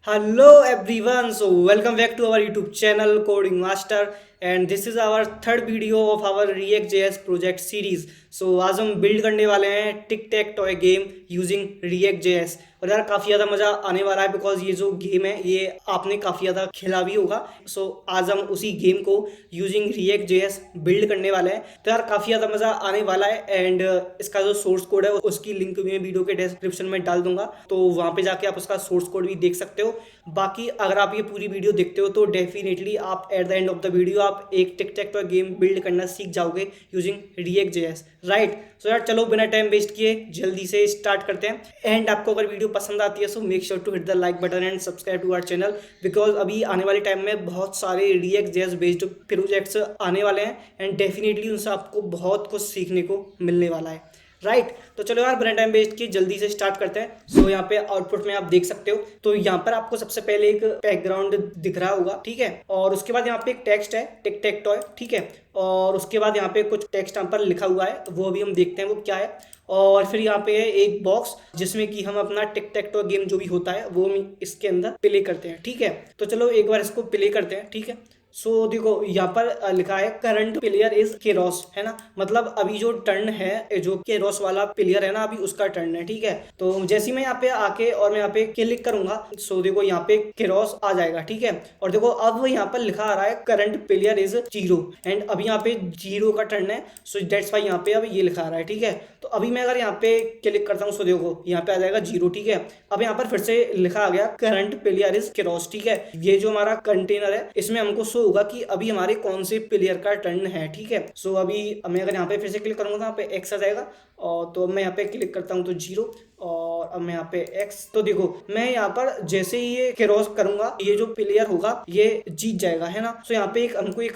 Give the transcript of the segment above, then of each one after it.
Hello everyone, so welcome back to our YouTube channel Coding Master and this is our third video of our React.js project series. So आज हम build करने वाले हैं टिक टैक toy game using React.js और यार काफ़ी ज़्यादा मज़ा आने वाला है बिकॉज ये जो गेम है ये आपने काफ़ी ज़्यादा खेला भी होगा. सो आज हम उसी गेम को यूजिंग React.js बिल्ड करने वाले हैं. तो यार काफ़ी ज़्यादा मज़ा आने वाला है एंड इसका जो सोर्स कोड है उसकी लिंक मैं वीडियो के डिस्क्रिप्शन में डाल दूंगा, तो वहाँ पे जाके आप उसका सोर्स कोड भी देख सकते हो. बाकी अगर आप ये पूरी वीडियो देखते हो तो डेफिनेटली आप at the end of the video आप एक टिक टैक टॉय गेम बिल्ड करना सीख जाओगे यूजिंग React.js, राइट. सो यार चलो बिना टाइम वेस्ट किए जल्दी से स्टार्ट करते हैं. एंड आपको अगर वीडियो पसंद आती है so make sure to hit the like button and subscribe to our channel because अभी आने वाले टाइम में बहुत सारे React.js बेस्ड प्रोजेक्ट्स आने वाले हैं एंड डेफिनेटली उनसे आपको बहुत कुछ सीखने को मिलने वाला है, राइट. तो चलो यार बिना टाइम वेस्ट किए जल्दी से स्टार्ट करते हैं. सो यहाँ पे आउटपुट में आप देख सकते हो तो यहाँ पर आपको सबसे पहले एक बैकग्राउंड दिख रहा होगा, ठीक है. और उसके बाद यहाँ पे एक टेक्स्ट है टिक टैक टॉय, ठीक है. और उसके बाद यहाँ पे कुछ टेक्स्ट यहाँ पर लिखा हुआ है, वो अभी हम देखते हैं वो क्या है. और फिर यहाँ पे है एक बॉक्स जिसमें कि हम अपना टिक टैक टॉय गेम जो भी होता है वो हम इसके अंदर प्ले करते हैं, ठीक है. तो चलो एक बार इसको प्ले करते हैं, ठीक है. सो देखो यहाँ पर लिखा है करंट प्लेयर इज केरोस, है ना. मतलब अभी जो टर्न है जो केरोस वाला प्लेयर है ना अभी उसका टर्न है, ठीक है. तो जैसे मैं यहाँ पे आके और मैं यहाँ पे क्लिक करूंगा सो देखो यहाँ पे केरोस आ जाएगा, ठीक है. और देखो अब यहाँ पर लिखा आ रहा है करंट प्लेयर इज 0 एंड अभी यहाँ पे 0 का टर्न है. सो दैट्स वाई यहाँ पे अब ये लिखा आ रहा है, ठीक है. तो अभी मैं अगर यहाँ पे क्लिक करता हूँ सो देखो यहाँ पे आ जाएगा 0, ठीक है. अब यहाँ पर फिर से लिखा आ गया करंट प्लेयर इज केरोस, ठीक है. ये जो हमारा कंटेनर है इसमें हमको शो होगा कि अभी हमारे कौन से प्लेयर का टर्न है, ठीक है. सो अभी मैं अगर यहाँ पे फिर से क्लिक करूंगा तो यहाँ पे एक्स आ जाएगा और तो मैं यहाँ पे क्लिक करता हूँ तो 0 और अब मैं यहाँ पे एक्स. तो देखो मैं यहाँ पर जैसे ही ये क्रॉस करूंगा ये जो प्लेयर होगा ये जीत जाएगा, है ना. सो यहाँ पे हमको एक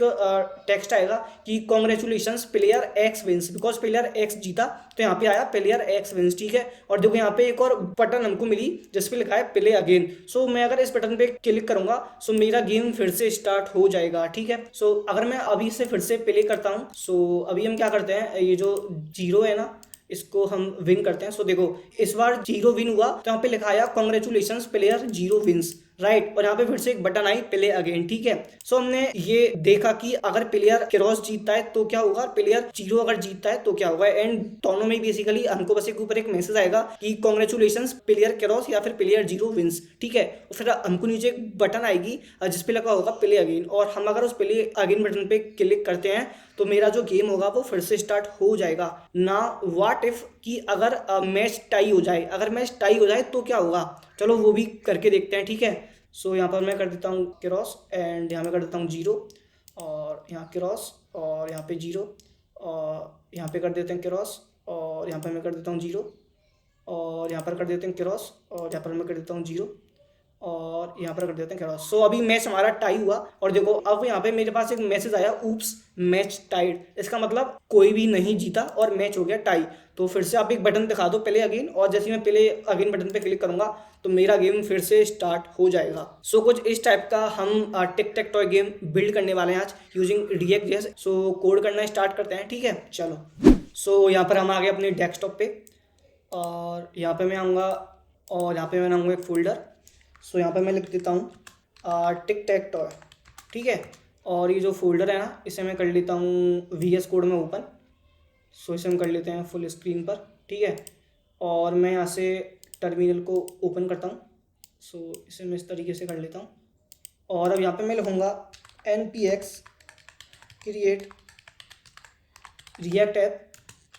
टेक्स्ट आएगा कि congratulations player X wins because player X जीता. तो यहाँ पे आया प्लेयर एक्स विंस, ठीक है. और देखो यहाँ पे एक और बटन हमको मिली जिस पे लिखा है प्ले अगेन. सो मैं अगर इस बटन पे क्लिक करूंगा सो मेरा गेम फिर से स्टार्ट हो जाएगा, ठीक है. सो अगर मैं अभी से फिर से प्ले करता हूँ सो अभी हम क्या करते हैं ये जो 0 है ना इसको हम विन करते हैं. सो देखो इस बार 0 विन हुआ तो यहाँ पे लिखा आया कॉन्ग्रेचुलेशंस प्लेयर 0 विंस, राइट. और यहाँ पे फिर से एक बटन आई प्ले अगेन, ठीक है. सो हमने ये देखा कि अगर प्लेयर क्रॉस जीतता है तो क्या होगा, प्लेयर 0 अगर जीतता है तो क्या होगा. एंड दोनों में बेसिकली हमको बस एक ऊपर एक मैसेज आएगा कि कॉन्ग्रेचुलेशंस प्लेयर क्रॉस या फिर प्लेयर 0 विंस, ठीक है. फिर हमको नीचे एक बटन आएगी जिसपे लगा होगा प्ले अगेन और हम अगर उस प्ले अगेन बटन पे क्लिक करते हैं तो मेरा जो गेम होगा वो फिर से स्टार्ट हो जाएगा. ना व्हाट इफ कि अगर मैच टाई हो जाए, अगर मैच टाई हो जाए तो क्या होगा, चलो वो भी करके देखते हैं, ठीक है. सो यहाँ पर मैं कर देता हूँ क्रॉस एंड यहाँ में कर देता हूँ 0 और यहाँ क्रॉस और यहाँ पे 0 और यहाँ पे कर देते हैं क्रॉस और यहाँ पर मैं कर देता हूँ 0 और यहाँ पर कर देते हैं क्रॉस और यहाँ पर मैं कर देता हूँ 0 और यहाँ पर कर देते हैं क्रॉस. सो अभी मैच हमारा टाई हुआ और देखो अब यहाँ पे मेरे पास एक मैसेज आया ऊप्स मैच टाइड. इसका मतलब कोई भी नहीं जीता और मैच हो गया टाई. तो फिर से आप एक बटन दिखा दो प्ले अगेन और जैसे मैं प्ले अगेन बटन पे क्लिक करूंगा तो मेरा गेम फिर से स्टार्ट हो जाएगा. सो कुछ इस टाइप का हम टिक टैक टॉय गेम बिल्ड करने वाले हैं आज यूजिंग React.js. सो कोड करना स्टार्ट करते हैं, ठीक है. चलो सो यहाँ पर हम आ गए अपने डेस्कटॉप पे और यहाँ पे मैं आऊँगा और यहाँ पे मैं बनाऊँगा एक फोल्डर. सो यहाँ पे मैं लिख देता हूँ टिक टैक टॉय, ठीक है. और ये जो फोल्डर है ना इसे मैं कर लेता हूँ VS कोड में ओपन. सो इसे हम कर लेते हैं फुल स्क्रीन पर, ठीक है. और मैं यहाँ से टर्मिनल को ओपन करता हूँ. सो इसे मैं इस तरीके से कर लेता हूँ और अब यहाँ पे मैं लिखूँगा npx क्रिएट रिएक्ट ऐप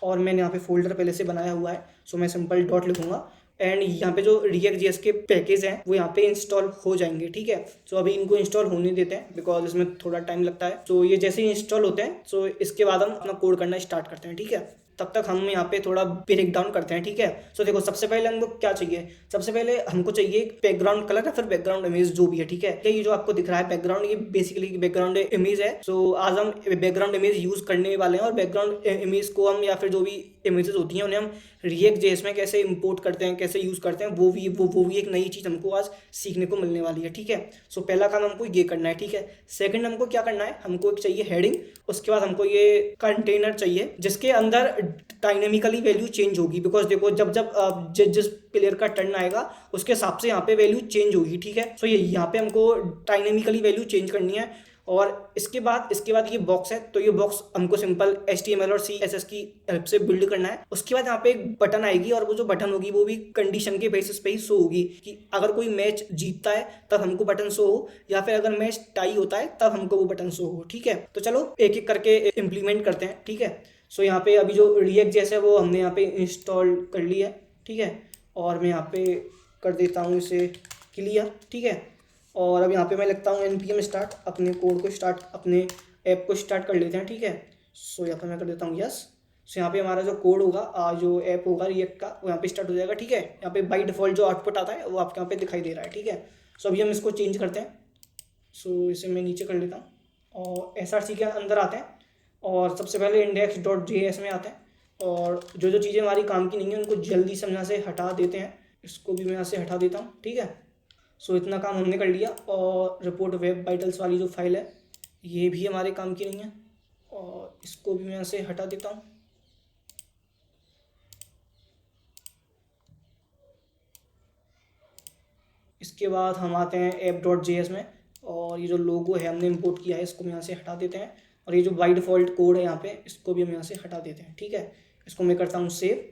और मैंने यहाँ पे फोल्डर पहले से बनाया हुआ है. सो मैं सिंपल डॉट लिखूँगा एंड यहाँ पे जो React.js के पैकेज हैं वो यहाँ पे इंस्टॉल हो जाएंगे, ठीक है. सो अभी इनको इंस्टॉल होने देते हैं बिकॉज इसमें थोड़ा टाइम लगता है. सो ये जैसे ही इंस्टॉल होते हैं सो इसके बाद हम अपना कोड करना स्टार्ट करते हैं, ठीक है. तब तक हम यहाँ पे थोड़ा ब्रेक डाउन करते हैं, ठीक है. सो देखो सबसे पहले हमको क्या चाहिए, सबसे पहले हमको चाहिए एक बैकग्राउंड कलर या फिर बैकग्राउंड इमेज जो भी है, ठीक है. ये जो आपको दिख रहा है बैकग्राउंड ये बेसिकली बैकग्राउंड इमेज है. सो आज हम बैकग्राउंड इमेज यूज करने वाले हैं और बैकग्राउंड इमेज को हम या फिर जो भी इमेजेस होती हैं उन्हें हम React.js में कैसे इंपोर्ट करते हैं, कैसे यूज़ करते हैं, वो भी एक नई चीज़ हमको आज सीखने को मिलने वाली है, ठीक है. सो पहला काम हमको ये करना है, ठीक है. सेकंड हमको क्या करना है, हमको एक चाहिए हेडिंग. उसके बाद हमको ये कंटेनर चाहिए जिसके अंदर डायनेमिकली वैल्यू चेंज होगी, बिकॉज देखो जब जब जिस प्लेयर का टर्न आएगा उसके हिसाब से यहाँ पे वैल्यू चेंज होगी, ठीक है। सो ये यहाँ पे हमको डायनेमिकली वैल्यू चेंज करनी है। और इसके बाद ये बॉक्स है, तो ये बॉक्स हमको सिंपल HTML और CSS की हेल्प से बिल्ड करना है। उसके बाद यहाँ पे एक बटन आएगी, और वो जो बटन होगी वो भी कंडीशन के बेसिस पे ही शो होगी कि अगर कोई मैच जीतता है तब हमको बटन शो हो, या फिर अगर मैच टाई होता है तब हमको वो बटन शो हो, ठीक है। तो चलो एक एक करके इम्प्लीमेंट करते हैं, ठीक है। सो यहाँ पे अभी जो React जैसे वो हमने यहाँ पे इंस्टॉल कर लिया है, ठीक है। और मैं यहाँ पे कर देता हूँ इसे क्लियर, ठीक है। और अब यहाँ पे मैं लिखता हूँ npm स्टार्ट, अपने कोड को स्टार्ट, अपने ऐप को स्टार्ट कर लेते हैं, ठीक है। सो यहाँ पे मैं कर देता हूँ यस। सो यहाँ पे हमारा जो कोड होगा, जो ऐप होगा रिएक्ट का, वो यहाँ पे स्टार्ट हो जाएगा, ठीक है। यहाँ पे बाई डिफ़ॉल्ट जो आउटपुट आता है वो आपके यहाँ पे दिखाई दे रहा है, ठीक है। सो अभी हम इसको चेंज करते हैं। सो इसे मैं नीचे कर लेता हूँ और SRC के अंदर आते हैं, और सबसे पहले index.js में आते हैं, और जो जो चीज़ें हमारी काम की नहीं है उनको जल्दी से हम यहाँ से हटा देते हैं। इसको भी मैं यहाँ से हटा देता हूँ, ठीक है। सो इतना काम हमने कर लिया। और रिपोर्ट वेब वाइटल्स वाली जो फाइल है ये भी हमारे काम की नहीं है, और इसको भी मैं यहाँ से हटा देता हूँ। इसके बाद हम आते हैं app.js में, और ये जो लोगो है हमने इंपोर्ट किया है इसको हम यहाँ से हटा देते हैं, और ये जो बाई डिफ़ॉल्ट कोड है यहाँ पे इसको भी हम यहाँ से हटा देते हैं, ठीक है। इसको मैं करता हूँ सेव,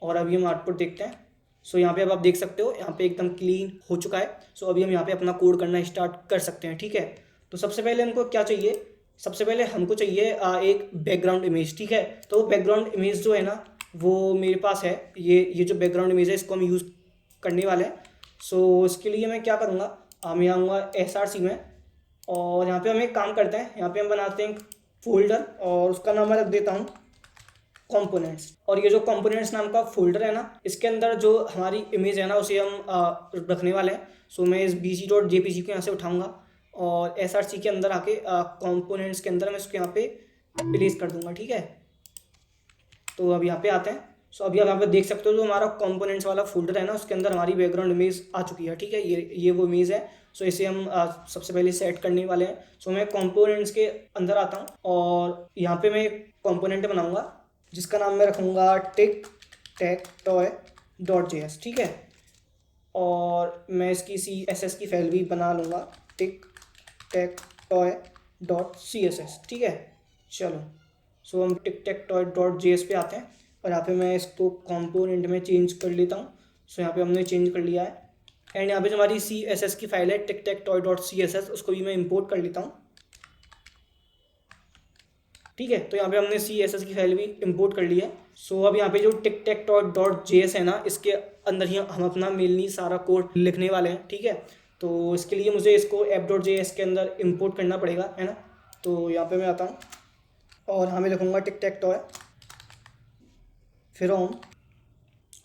और अभी हम आउटपुट देखते हैं। सो यहाँ पे अब आप देख सकते हो यहाँ पे एकदम क्लीन हो चुका है। सो अभी हम यहाँ पे अपना कोड करना स्टार्ट कर सकते हैं, ठीक है। तो सबसे पहले हमको क्या चाहिए, सबसे पहले हमको चाहिए एक बैकग्राउंड इमेज, ठीक है। तो बैकग्राउंड इमेज जो है ना वो मेरे पास है, ये जो बैकग्राउंड इमेज है इसको हम यूज़ करने वाले हैं। सो इसके लिए मैं क्या करूँगा, मैं आऊँगा SRC में, और यहाँ पे हम एक काम करते हैं, यहाँ पे हम बनाते हैं फोल्डर, और उसका नाम मैं रख देता हूँ कंपोनेंट्स। और ये जो कंपोनेंट्स नाम का फोल्डर है ना, इसके अंदर जो हमारी इमेज है ना उसे हम रखने वाले हैं। सो मैं इस bg.jpg को यहाँ से उठाऊंगा, और SRC के अंदर आके कंपोनेंट्स के अंदर मैं इसको यहाँ पे प्लेस कर दूंगा, ठीक है। तो अब यहाँ पे आते हैं। सो अभी आप यहाँ पे देख सकते हो जो हमारा कंपोनेंट्स वाला फोल्डर है ना उसके अंदर हमारी बैकग्राउंड इमेज आ चुकी है, ठीक है। ये वो इमेज है। सो इसे हम सबसे पहले सेट करने वाले हैं। सो मैं कंपोनेंट्स के अंदर आता हूँ, और यहाँ पे मैं एक कंपोनेंट बनाऊंगा जिसका नाम मैं रखूँगा tictactoy.js, ठीक है। और मैं इसकी CSS की फाइल भी बना लूँगा, tictactoy.css, ठीक है। चलो सो हम tictactoy.js पे आते हैं, और यहाँ पे मैं इसको कंपोनेंट में चेंज कर लेता हूँ। सो यहाँ पे हमने चेंज कर लिया है, एंड यहाँ पे जो हमारी CSS की फाइल है tictactoy.css उसको भी मैं इंपोर्ट कर लेता हूँ, ठीक है। तो यहाँ पे हमने CSS की फाइल भी इंपोर्ट कर ली है। सो अब यहाँ पे जो tictactoy.js है ना इसके अंदर ही हम अपना मेनली सारा कोड लिखने वाले हैं, ठीक है। तो इसके लिए मुझे इसको app.js के अंदर इंपोर्ट करना पड़ेगा, है ना। तो यहाँ पे मैं आता हूँ, और यहाँ मैं लिखूँगा tictactoy फ्रॉम,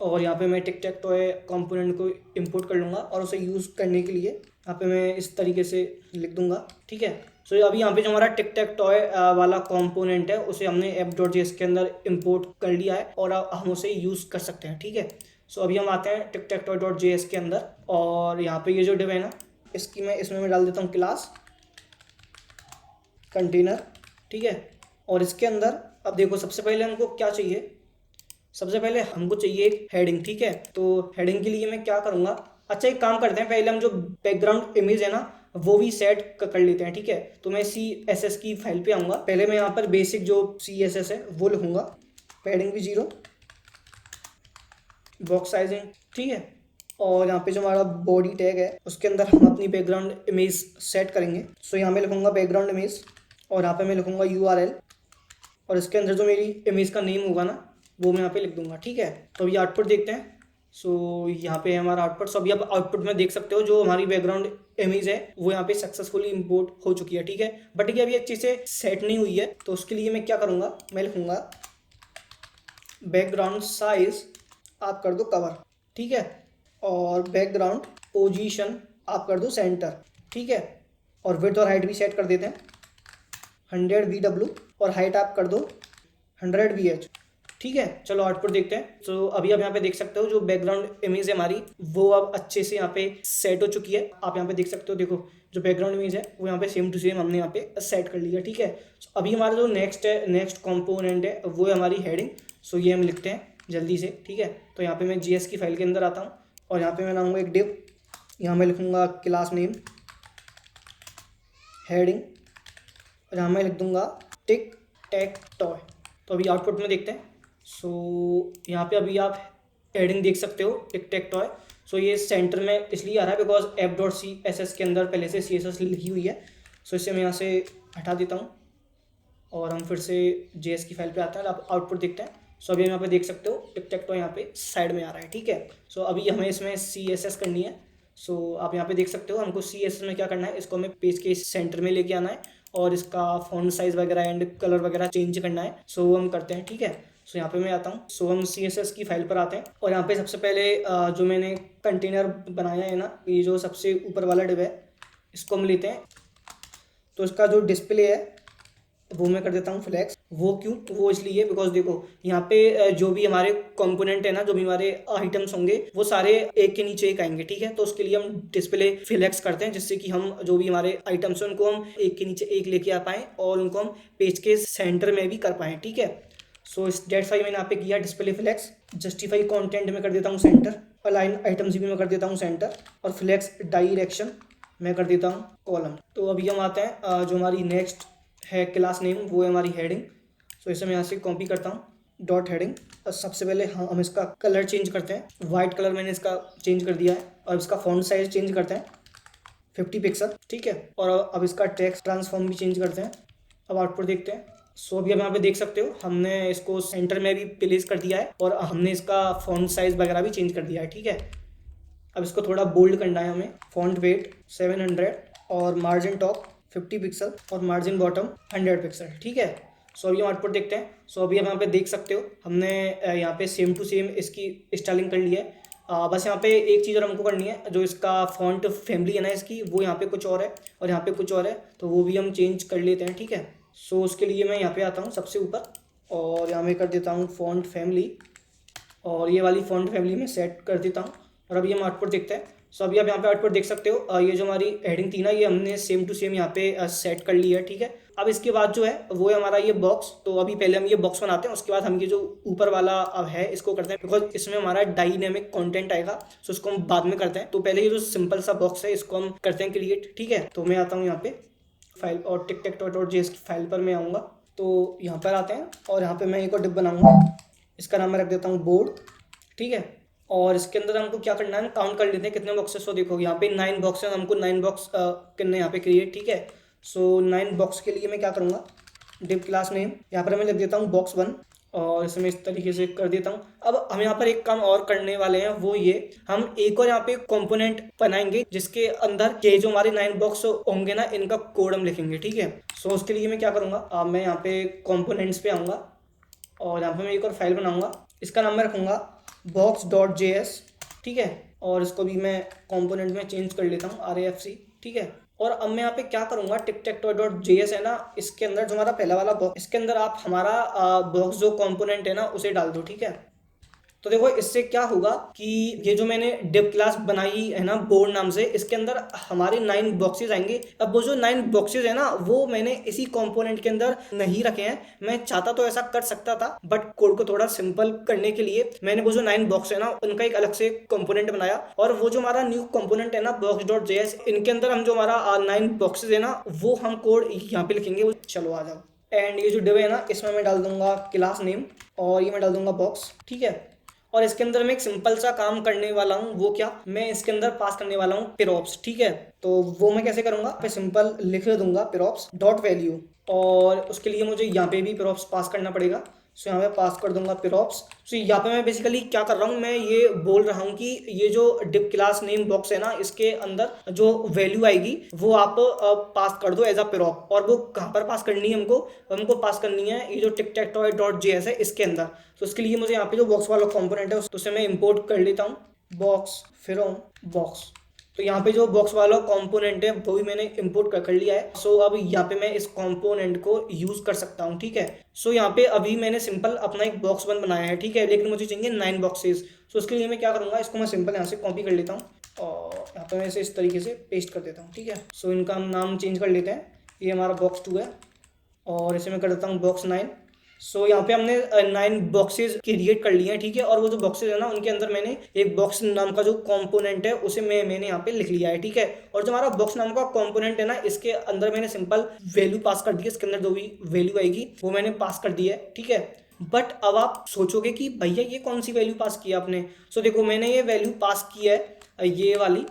और यहाँ पे मैं tictactoy कंपोनेंट को इंपोर्ट कर लूँगा, और उसे यूज़ करने के लिए यहाँ पे मैं इस तरीके से लिख दूँगा, ठीक है। सो अभी यहाँ पे जो हमारा tictactoy वाला कंपोनेंट है उसे हमने app.js के अंदर इंपोर्ट कर लिया है, और हम उसे यूज़ कर सकते हैं, ठीक है। सो अभी हम आते हैं tictactoy.js के अंदर, और यहाँ पे ये जो डिव है ना इसमें मैं डाल देता हूँ क्लास कंटेनर, ठीक है। और इसके अंदर अब देखो सबसे पहले हमको क्या चाहिए, सबसे पहले हमको चाहिए एक हेडिंग, ठीक है। तो हेडिंग के लिए मैं क्या करूँगा, अच्छा एक काम करते हैं, पहले हम जो बैकग्राउंड इमेज है ना वो भी सेट कर लेते हैं, ठीक है। तो मैं CSS की फाइल पे आऊँगा, पहले मैं यहाँ पर बेसिक जो CSS है वो लिखूँगा, पैडिंग भी 0, बॉक्स साइजिंग, ठीक है। और यहाँ पे जो हमारा बॉडी टैग है उसके अंदर हम अपनी बैकग्राउंड इमेज सेट करेंगे। सो यहाँ मैं लिखूँगा बैकग्राउंड इमेज, और यहाँ पे मैं लिखूँगा URL, और इसके अंदर जो मेरी इमेज का नेम होगा ना वो मैं यहाँ पे लिख दूंगा, ठीक है। तो अभी आउटपुट देखते हैं। सो यहाँ पे हमारा आउटपुट, सो अभी आप आउटपुट में देख सकते हो जो हमारी बैकग्राउंड इमेज है वो यहाँ पे सक्सेसफुली इंपोर्ट हो चुकी है, ठीक है। बट ये अभी अच्छे से सेट नहीं हुई है, तो उसके लिए मैं क्या करूँगा, मैं लिखूँगा बैकग्राउंड साइज आप कर दो कवर, ठीक है। और बैकग्राउंड पोजीशन आप कर दो सेंटर, ठीक है। और विड्थ और हाइट भी सेट कर देते हैं 100 VW, और हाइट आप कर दो 100 VH, ठीक है। चलो आउटपुट देखते हैं। तो अभी आप यहाँ पे देख सकते हो जो बैकग्राउंड इमेज है हमारी वो अब अच्छे से यहाँ पे सेट हो चुकी है। आप यहाँ पे देख सकते हो, देखो जो बैकग्राउंड इमेज है वो यहाँ पे सेम टू सेम हमने यहाँ पे सेट कर लिया, ठीक है। अभी हमारा जो नेक्स्ट कंपोनेंट है वो है हमारी हेडिंग। सो ये हम लिखते हैं जल्दी से, ठीक है। तो यहाँ पे मैं जीएस की फाइल के अंदर आता हूँ और यहाँ पे मैं लाऊंगा एक डिव, यहाँ मैं लिखूँगा क्लास नेम हेडिंग और यहाँ मैं लिख दूँगा टिक टैक टॉय। तो अभी आउटपुट में देखते हैं। सो यहाँ पे अभी आप हेडिंग देख सकते हो टिक टैक टॉय। सो ये सेंटर में इसलिए आ रहा है बिकॉज f.css के अंदर पहले से CSS लिखी हुई है। सो इसे मैं यहाँ से हटा देता हूँ और हम फिर से JS की फाइल पे आते हैं, आप आउटपुट देखते हैं। सो अभी हम यहाँ पे देख सकते हो टिक टैक टॉय यहाँ पे साइड में आ रहा है, ठीक है। सो अभी हमें इसमें CSS करनी है। सो आप यहाँ पे देख सकते हो हमको CSS में क्या करना है, इसको हमें पेज के सेंटर में लेके आना है और इसका फॉन्ट साइज वगैरह एंड कलर वगैरह चेंज करना है। सो वो हम करते हैं, ठीक है। सो यहाँ पे मैं आता हूँ। सो हम CSS की फाइल पर आते हैं और यहाँ पे सबसे पहले जो मैंने कंटेनर बनाया है ना, ये जो सबसे ऊपर वाला डिव है, इसको हम लेते हैं। तो इसका जो डिस्प्ले है वो मैं कर देता हूँ फ्लैक्स। वो क्यों? वो इसलिए बिकॉज देखो यहाँ पे जो भी हमारे कंपोनेंट है ना, जो भी हमारे आइटम्स होंगे वो सारे एक के नीचे एक आएंगे, ठीक है। तो उसके लिए हम डिस्प्ले फ्लैक्स करते हैं जिससे कि हम जो भी हमारे आइटम्स हैं उनको हम एक के नीचे एक लेके आ पाएँ और उनको हम पेज के सेंटर में भी कर पाएँ, ठीक है। सो इस डेट्स वाई मैंने यहाँ पे किया डिस्प्ले फ्लैक्स। जस्टिफाई कंटेंट में कर देता हूँ सेंटर, अलाइन आइटम्स भी मैं कर देता हूँ सेंटर और फ्लैक्स डायरेक्शन मैं कर देता हूँ कॉलम। तो अभी हम आते हैं जो हमारी नेक्स्ट है क्लास नेम, वो है हमारी हेडिंग। सो इसे मैं यहाँ से कॉपी करता हूँ डॉट हेडिंग। सबसे पहले हम इसका कलर चेंज करते हैं, वाइट कलर मैंने इसका चेंज कर दिया है और इसका फॉन्ट साइज चेंज करते हैं 50 पिक्सल, ठीक है। और अब इसका टेक्स्ट ट्रांसफॉर्म भी चेंज करते हैं। अब आउटपुट देखते हैं। सो अभी आप यहाँ पे देख सकते हो हमने इसको सेंटर में भी प्लेस कर दिया है और हमने इसका फॉन्ट साइज वगैरह भी चेंज कर दिया है, ठीक है। अब इसको थोड़ा बोल्ड करना है हमें। फॉन्ट वेट 700 और मार्जिन टॉप 50 पिक्सल और मार्जिन बॉटम 100 पिक्सल, ठीक है। सो अभी हम आउटपुट देखते हैं। सो अभी हम यहाँ पे देख सकते हो हमने यहाँ पे सेम टू सेम इसकी स्टाइलिंग कर ली है। बस यहाँ पे एक चीज़ और हमको करनी है, जो इसका फॉन्ट फैमिली है ना इसकी, वो यहाँ पे कुछ और है और यहाँ पे कुछ और है, तो वो भी हम चेंज कर लेते हैं, ठीक है। सो उसके लिए मैं यहाँ पे आता हूँ सबसे ऊपर और यहाँ पे कर देता हूँ फॉन्ट फैमिली और ये वाली फॉन्ट फैमिली में सेट कर देता हूँ और अभी हम आउटपुट देखते हैं। सो अभी आप यहाँ पे आउटपुट देख सकते हो, ये जो हमारी हेडिंग थी ना, ये हमने सेम टू सेम यहाँ पे सेट कर ली है, ठीक है। अब इसके बाद जो है वो है हमारा ये बॉक्स। तो अभी पहले हम ये बॉक्स बनाते हैं, उसके बाद हम ये जो ऊपर वाला अब है इसको करते हैं बिकॉज इसमें हमारा डायनेमिक कंटेंट आएगा। सो इसको हम बाद में करते हैं। तो पहले ये जो सिंपल सा बॉक्स है इसको हम करते हैं क्रिएट, ठीक है। तो मैं आता हूँ यहाँ पे फाइल और टिकटैक.js की फाइल पर मैं आऊँगा। तो यहाँ पर आते हैं और यहाँ पे मैं एक और डिप बनाऊँगा, इसका नाम मैं रख देता हूँ बोर्ड, ठीक है। और इसके अंदर हमको क्या करना है, काउंट कर लेते हैं कितने बॉक्सेस। तो देखो यहाँ पे 9 बॉक्स है, हमको 9 बॉक्स करने यहाँ पे क्रिएट, ठीक है। सो 9 बॉक्स के लिए मैं क्या करूँगा, डिव क्लास नेम यहाँ पर मैं लिख देता हूँ box 1 और इसे मैं इस तरीके से कर देता हूँ। अब हम यहाँ पर एक काम और करने वाले हैं, वो ये हम एक और यहाँ पे कंपोनेंट बनाएंगे जिसके अंदर ये जो हमारे 9 बॉक्स होंगे ना, इनका कोड हम लिखेंगे, ठीक है। सो उसके लिए मैं क्या करूँगा, मैं यहाँ पे कंपोनेंट्स पे आऊँगा और यहाँ पे मैं एक और फाइल बनाऊँगा, इसका नाम मैं रखूँगा box.js, ठीक है। और इसको भी मैं कंपोनेंट में चेंज कर लेता हूँ RAFC, ठीक है। और अब मैं यहाँ पे क्या करूँगा, टिकटैक.js है ना, इसके अंदर जो हमारा पहला वाला बॉक्स, इसके अंदर आप हमारा बॉक्स जो कंपोनेंट है ना उसे डाल दो, ठीक है। तो देखो इससे क्या होगा कि ये जो मैंने डिव क्लास बनाई है ना बोर्ड नाम से, इसके अंदर हमारे 9 बॉक्सेस आएंगे। अब वो जो 9 बॉक्सेस है ना, वो मैंने इसी कंपोनेंट के अंदर नहीं रखे हैं। मैं चाहता तो ऐसा कर सकता था, बट कोड को थोड़ा सिंपल करने के लिए मैंने वो जो 9 बॉक्स है ना उनका एक अलग से कंपोनेंट बनाया और वो जो हमारा न्यू कंपोनेंट है ना box.js, इनके अंदर हम जो हमारा 9 बॉक्सेस है ना वो हम कोड यहाँ पे लिखेंगे। चलो आ जाओ। एंड ये जो डिव है ना, इसमें मैं डाल दूंगा क्लास नेम और ये मैं डाल दूंगा बॉक्स, ठीक है। और इसके अंदर मैं एक सिंपल सा काम करने वाला हूँ, वो क्या, मैं इसके अंदर पास करने वाला हूँ पिरोप्स, ठीक है। तो वो मैं कैसे करूँगा, मैं सिंपल लिख दूंगा पिरोप्स डॉट वैल्यू और उसके लिए मुझे यहाँ पे भी पिरोप्स पास करना पड़ेगा। सो यहाँ पे पास कर दूंगा पिरोप्स। सो यहाँ पे मैं बेसिकली क्या कर रहा हूँ, मैं ये बोल रहा हूँ कि ये जो डिव क्लास नेम बॉक्स है ना, इसके अंदर जो वैल्यू आएगी वो आप पास कर दो एज अ पिरोप। और वो कहाँ पर पास करनी है, हमको पास करनी है ये जो टिकटैक.js है इसके अंदर। तो उसके लिए मुझे यहाँ पे जो बॉक्स वाला कंपोनेंट है उसे मैं इंपोर्ट कर लेता हूँ, बॉक्स फ्रॉम बॉक्स। तो यहाँ पे जो बॉक्स वाला कंपोनेंट है वो भी मैंने इंपोर्ट कर लिया है। सो अब यहाँ पे मैं इस कंपोनेंट को यूज कर सकता हूँ, ठीक है। सो यहाँ पे अभी मैंने सिंपल अपना एक बॉक्स 1 बनाया है, ठीक है, लेकिन मुझे चाहिए 9 बॉक्सेस। सो उसके लिए मैं क्या करूँगा, इसको मैं सिंपल यहाँ से कॉपी कर लेता हूँ और यहाँ पे मैं इसे इस तरीके से पेस्ट कर देता हूँ, ठीक है। सो इनका हम नाम चेंज कर लेते हैं, ये हमारा box 2 है और इसे मैं कर देता हूँ box 9 सो यहाँ पे हमने 9 बॉक्सेस क्रिएट कर लिए हैं, ठीक है। और वो जो बॉक्सेस है ना उनके अंदर मैंने एक बॉक्स नाम का जो कंपोनेंट है उसे मैंने यहाँ पे लिख लिया है, ठीक है। और जो हमारा बॉक्स नाम का कंपोनेंट है ना इसके अंदर मैंने सिंपल वैल्यू पास कर दी है, इसके अंदर जो भी वैल्यू आएगी वो मैंने पास कर दी है, ठीक है। बट अब आप सोचोगे कि भैया ये कौन सी वैल्यू पास की आपने। सो देखो मैंने ये वैल्यू पास की है ये वाली,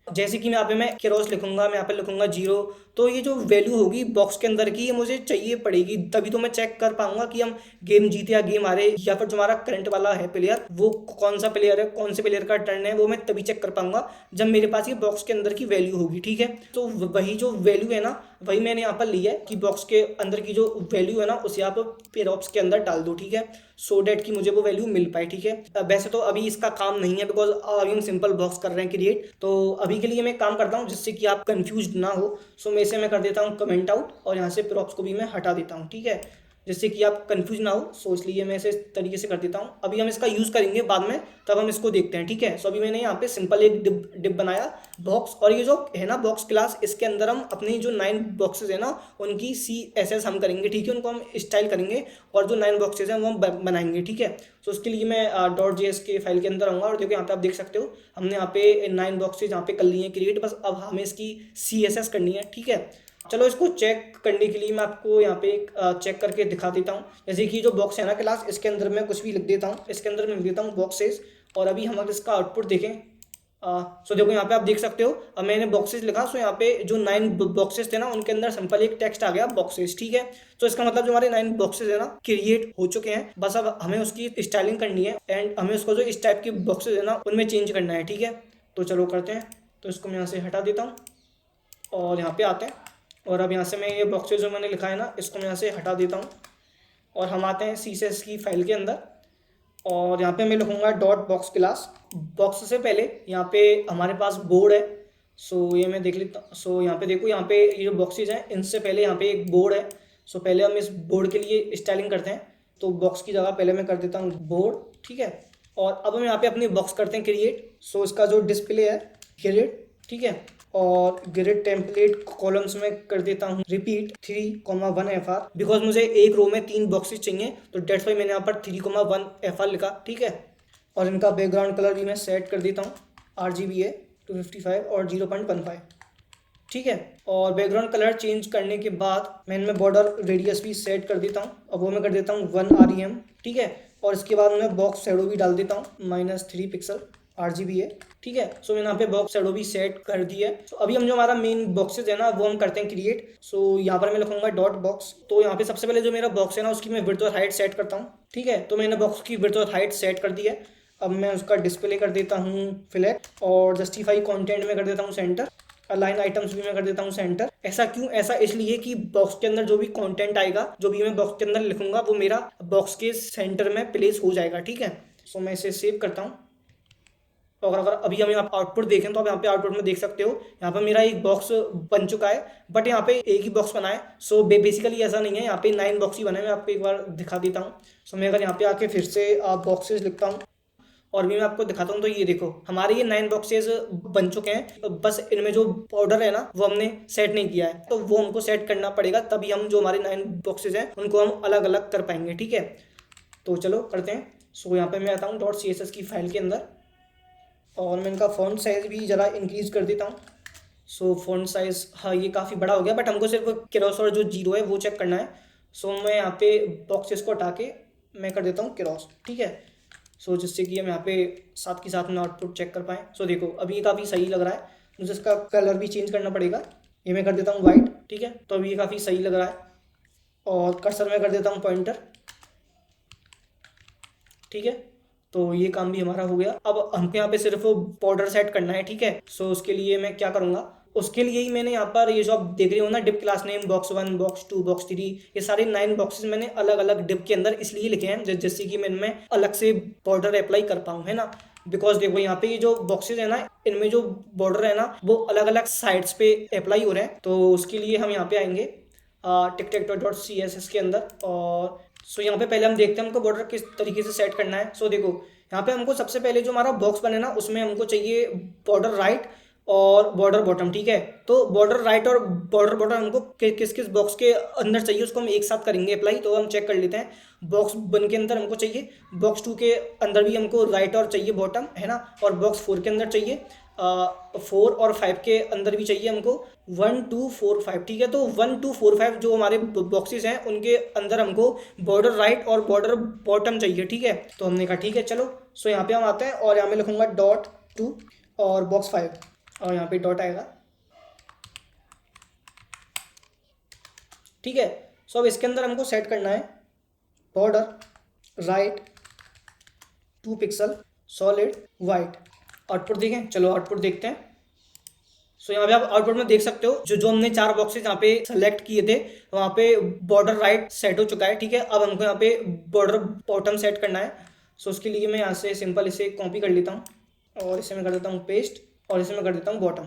जैसे कि यहाँ पे मैं क्रॉस लिखूंगा, मैं यहाँ पे लिखूंगा 0, तो ये जो वैल्यू होगी बॉक्स के अंदर की ये मुझे चाहिए पड़ेगी, तभी तो मैं चेक कर पाऊंगा कि हम गेम जीते या गेम हारे, या फिर जो हमारा करंट वाला है प्लेयर वो कौन सा प्लेयर है, कौन से प्लेयर का टर्न है, वो मैं तभी चेक कर पाऊंगा जब मेरे पास ये बॉक्स के अंदर की वैल्यू होगी, ठीक है। तो वही जो वैल्यू है ना वही मैंने यहाँ पर लिया है कि बॉक्स के अंदर की जो वैल्यू है ना उसे आप पेरॉप्स के अंदर डाल दो, ठीक है, सो डेट कि मुझे वो वैल्यू मिल पाए, ठीक है। वैसे तो अभी इसका काम नहीं है बिकॉज अभी हम सिंपल बॉक्स कर रहे हैं क्रिएट, तो अभी के लिए मैं काम करता हूँ जिससे कि आप कंफ्यूज ना हो। सो मैं इसे मैं कर देता हूँ कमेंट आउट और यहाँ से प्रॉप्स को भी मैं हटा देता हूँ, ठीक है, जिससे कि आप कंफ्यूज ना हो। सो इसलिए मैं इसे इस तरीके से कर देता हूँ। अभी हम इसका यूज़ करेंगे बाद में, तब हम इसको देखते हैं, ठीक है। सो अभी मैंने यहाँ पे सिंपल एक डिप बनाया बॉक्स, और ये जो है ना बॉक्स क्लास इसके अंदर हम अपनी जो 9 बॉक्सेस है ना उनकी CSS हम करेंगे, ठीक है, उनको हम स्टाइल करेंगे और जो 9 बॉक्सेस हैं वो हम बनाएंगे, ठीक है। सो उसके लिए मैं .js के फाइल के अंदर आऊँगा और देखो यहाँ पे आप देख सकते हो हमने यहाँ पे 9 बॉक्सेज यहाँ पे कर लिए हैं क्रिएट, बस अब हमें इसकी CSS करनी है, ठीक है। चलो इसको चेक करने के लिए मैं आपको यहाँ पे एक चेक करके दिखा देता हूँ। जैसे कि जो बॉक्स है ना क्लास इसके अंदर मैं कुछ भी लिख देता हूँ, इसके अंदर मैं लिख देता हूँ बॉक्सेस, और अभी हम अगर इसका आउटपुट देखें सो देखो यहाँ पे आप देख सकते हो अब मैंने बॉक्सेस लिखा, सो यहाँ पे जो 9 बॉक्सेस थे ना उनके अंदर सिंपल एक टेक्स्ट आ गया बॉक्सेस, ठीक है। तो इसका मतलब जो हमारे 9 बॉक्सेस है ना क्रिएट हो चुके हैं, बस अब हमें उसकी स्टाइलिंग करनी है एंड हमें उसको जो इस टाइप के बॉक्सेस है ना उनमें चेंज करना है, ठीक है। तो चलो करते हैं। तो इसको मैं यहाँ से हटा देता हूँ और यहाँ पे आते हैं, और अब यहाँ से मैं ये बॉक्सेस जो मैंने लिखा है ना इसको मैं यहाँ से हटा देता हूँ और हम आते हैं CSS की फाइल के अंदर, और यहाँ पे मैं लिखूँगा डॉट बॉक्स क्लास। बॉक्स से पहले यहाँ पे हमारे पास बोर्ड है, सो ये मैं देख लेता हूँ। सो यहाँ पे देखो यहाँ पे ये जो बॉक्सेज हैं इनसे पहले यहाँ पे एक बोर्ड है, सो पहले हम इस बोर्ड के लिए स्टाइलिंग करते हैं। तो बॉक्स की जगह पहले मैं कर देता हूँ बोर्ड, ठीक है। और अब हम यहाँ पे अपनी बॉक्स करते हैं क्रिएट। सो इसका जो डिस्प्ले है ग्रिड, ठीक है, और ग्रिड टेम्पलेट कॉलम्स में कर देता हूँ रिपीट 3,1 FR, बिकॉज मुझे एक रो में 3 बॉक्सेस चाहिए, तो डेट्स वाई मैंने यहाँ पर 3,1 FR लिखा, ठीक है। और इनका बैकग्राउंड कलर भी मैं सेट कर देता हूँ RGB है 255 और 0.15, ठीक है। और बैकग्राउंड कलर चेंज करने के बाद मैं इनमें बॉर्डर रेडियस भी सेट कर देता हूँ, अब वो मैं कर देता हूँ 1 REM, ठीक है। और इसके बाद मैं बॉक्स शैडो भी डाल देता हूँ -3 पिक्सल RGB है, ठीक है। सो मैंने यहाँ पे बॉक्स शैडो भी सेट कर दिया है। सो अभी हम जो हमारा मेन बॉक्सेज है ना वो हम करते हैं क्रिएट। सो यहाँ पर मैं लिखूंगा डॉट बॉक्स। तो यहाँ पे सबसे पहले जो मेरा बॉक्स है ना उसकी मैं विड्थ और हाइट सेट करता हूँ, ठीक है। तो मैंने बॉक्स की विड्थ और हाइट सेट कर दी है। अब मैं उसका डिस्प्ले कर देता हूँ फ्लैट, और जस्टिफाई कंटेंट में कर देता हूँ सेंटर, अलाइन आइटम्स भी मैं कर देता हूँ सेंटर। ऐसा क्यों? ऐसा इसलिए कि बॉक्स के अंदर जो भी कंटेंट आएगा, जो भी मैं बॉक्स के अंदर लिखूंगा वो मेरा बॉक्स के सेंटर में प्लेस हो जाएगा, ठीक है। सो मैं इसे सेव करता हूँ। तो अगर अभी हम यहाँ आउटपुट देखें तो आप यहाँ पे आउटपुट में देख सकते हो यहाँ पर मेरा एक बॉक्स बन चुका है, बट यहाँ पे एक ही बॉक्स बना है। सो बेसिकली ऐसा नहीं है, यहाँ पे 9 बॉक्स ही बने हैं। मैं आपको एक बार दिखा देता हूँ। सो मैं अगर यहाँ पे आके फिर से बॉक्सेस लिखता हूँ और भी मैं आपको दिखाता हूँ, तो ये देखो हमारे ये 9 बॉक्सेस बन चुके हैं, बस इनमें जो बॉर्डर है ना वो हमने सेट नहीं किया है, तो वो हमको सेट करना पड़ेगा, तभी हम जो हमारे 9 बॉक्सेस हैं उनको हम अलग अलग कर पाएंगे, ठीक है। तो चलो करते हैं। सो यहाँ पे मैं आता हूँ .css की फाइल के अंदर, और मैं इनका फ़ॉन्ट साइज़ भी ज़रा इंक्रीज़ कर देता हूँ। सो फ़ॉन्ट साइज़, हाँ ये काफ़ी बड़ा हो गया, बट हमको सिर्फ क्रॉस और जो 0 है वो चेक करना है। सो मैं यहाँ पे बॉक्सेस को हटा के मैं कर देता हूँ क्रॉस, ठीक है। सो जिससे कि हम यहाँ पे साथ के साथ में आउटपुट चेक कर पाएँ। सो देखो अभी ये काफ़ी सही लग रहा है, मुझे इसका कलर भी चेंज करना पड़ेगा। ये मैं कर देता हूँ वाइट, ठीक है। तो अभी ये काफ़ी सही लग रहा है, और कर्सर में कर देता हूँ पॉइंटर, ठीक है। तो ये काम भी हमारा हो गया। अब हमको यहाँ पे सिर्फ बॉर्डर सेट करना है, ठीक है। सो उसके लिए मैं क्या करूँगा, उसके लिए ही मैंने यहाँ पर ये जो आप देख रहे हो ना div class name box 1 box 2 box 3, ये सारे 9 बॉक्सेस मैंने अलग अलग डिप के अंदर इसलिए लिखे हैं जैसे कि मैं इनमें अलग से बॉर्डर अप्लाई कर पाऊँ, है ना। बिकॉज देखो यहाँ पे ये जो बॉक्सेस है ना इनमें जो बॉर्डर है ना वो अलग अलग साइड्स पे अप्लाई हो रहे हैं। तो उसके लिए हम यहाँ पे आएंगे tictac.css के अंदर, और सो यहाँ पे पहले हम देखते हैं हमको बॉर्डर किस तरीके से सेट करना है। सो देखो यहाँ पे हमको सबसे पहले जो हमारा बॉक्स बने ना उसमें हमको चाहिए बॉर्डर राइट और बॉर्डर बॉटम, ठीक है। तो बॉर्डर राइट और बॉर्डर बॉटम हमको किस किस बॉक्स के अंदर चाहिए उसको हम एक साथ करेंगे अप्लाई। तो हम चेक कर लेते हैं। बॉक्स 1 के अंदर हमको चाहिए, बॉक्स 2 के अंदर भी हमको राइट और चाहिए बॉटम, है ना, और बॉक्स 4 के अंदर चाहिए, 4 और 5 के अंदर भी चाहिए हमको 1 2 4 5, ठीक है। तो 1 2 4 5 जो हमारे बॉक्सेस हैं उनके अंदर हमको बॉर्डर राइट और बॉर्डर बॉटम चाहिए, ठीक है। तो हमने कहा ठीक है चलो। सो यहाँ पे हम आते हैं और यहाँ पे लिखूंगा .2 और बॉक्स 5 और यहाँ पे डॉट आएगा, ठीक है। सो अब इसके अंदर हमको सेट करना है border right 2 pixel solid white. Output देखें, चलो आउटपुट देखते हैं। सो यहाँ पे आप आउटपुट में देख सकते हो जो हमने 4 बॉक्सेस यहाँ पे सेलेक्ट किए थे वहाँ पे बॉर्डर राइट सेट हो चुका है, ठीक है। अब हमको यहाँ पे बॉर्डर बॉटम सेट करना है। सो उसके लिए मैं यहाँ से सिंपल इसे कॉपी कर लेता हूँ और इसे मैं कर देता हूँ पेस्ट और इसे मैं कर देता हूँ बॉटम,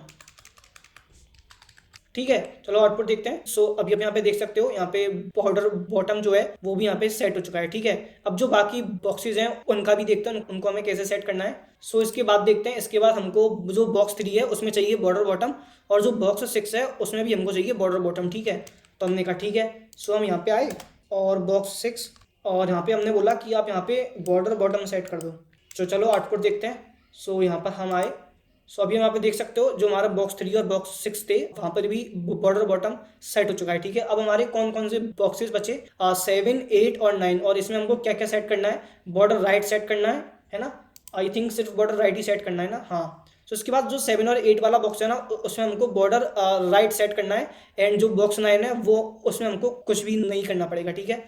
ठीक है। चलो आउटपुट देखते हैं। सो अभी आप यहाँ पे देख सकते हो यहाँ पे बॉर्डर बॉटम जो है वो भी यहाँ पे सेट हो चुका है, ठीक है। अब जो बाकी बॉक्सेस हैं उनका भी देखते हैं उनको हमें कैसे सेट करना है। सो इसके बाद देखते हैं, इसके बाद हमको जो बॉक्स 3 है उसमें चाहिए बॉर्डर बॉटम और जो बॉक्स 6 है उसमें भी हमको चाहिए बॉर्डर बॉटम, ठीक है। तो हमने कहा ठीक है। सो हम यहाँ पे आए और बॉक्स 6 और यहाँ पे हमने बोला कि आप यहाँ पे बॉर्डर बॉटम सेट कर दो। तो चलो आउटपुट देखते हैं। सो यहाँ पर हम आए। सो अभी हम यहाँ पे देख सकते हो जो हमारा बॉक्स 3 और बॉक्स 6 थे वहाँ पर भी बॉर्डर बॉटम सेट हो चुका है, ठीक है। अब हमारे कौन कौन से बॉक्सेस बचे, 7 8 और 9, और इसमें हमको क्या क्या सेट करना है। बॉर्डर राइट सेट करना है ना, आई थिंक सिर्फ बॉर्डर राइट ही सेट करना है ना, हाँ। तो उसके बाद जो 7 और 8 वाला बॉक्स है ना उसमें हमको बॉर्डर राइट सेट करना है एंड जो बॉक्स 9 है वो उसमें हमको कुछ भी नहीं करना पड़ेगा, ठीक है।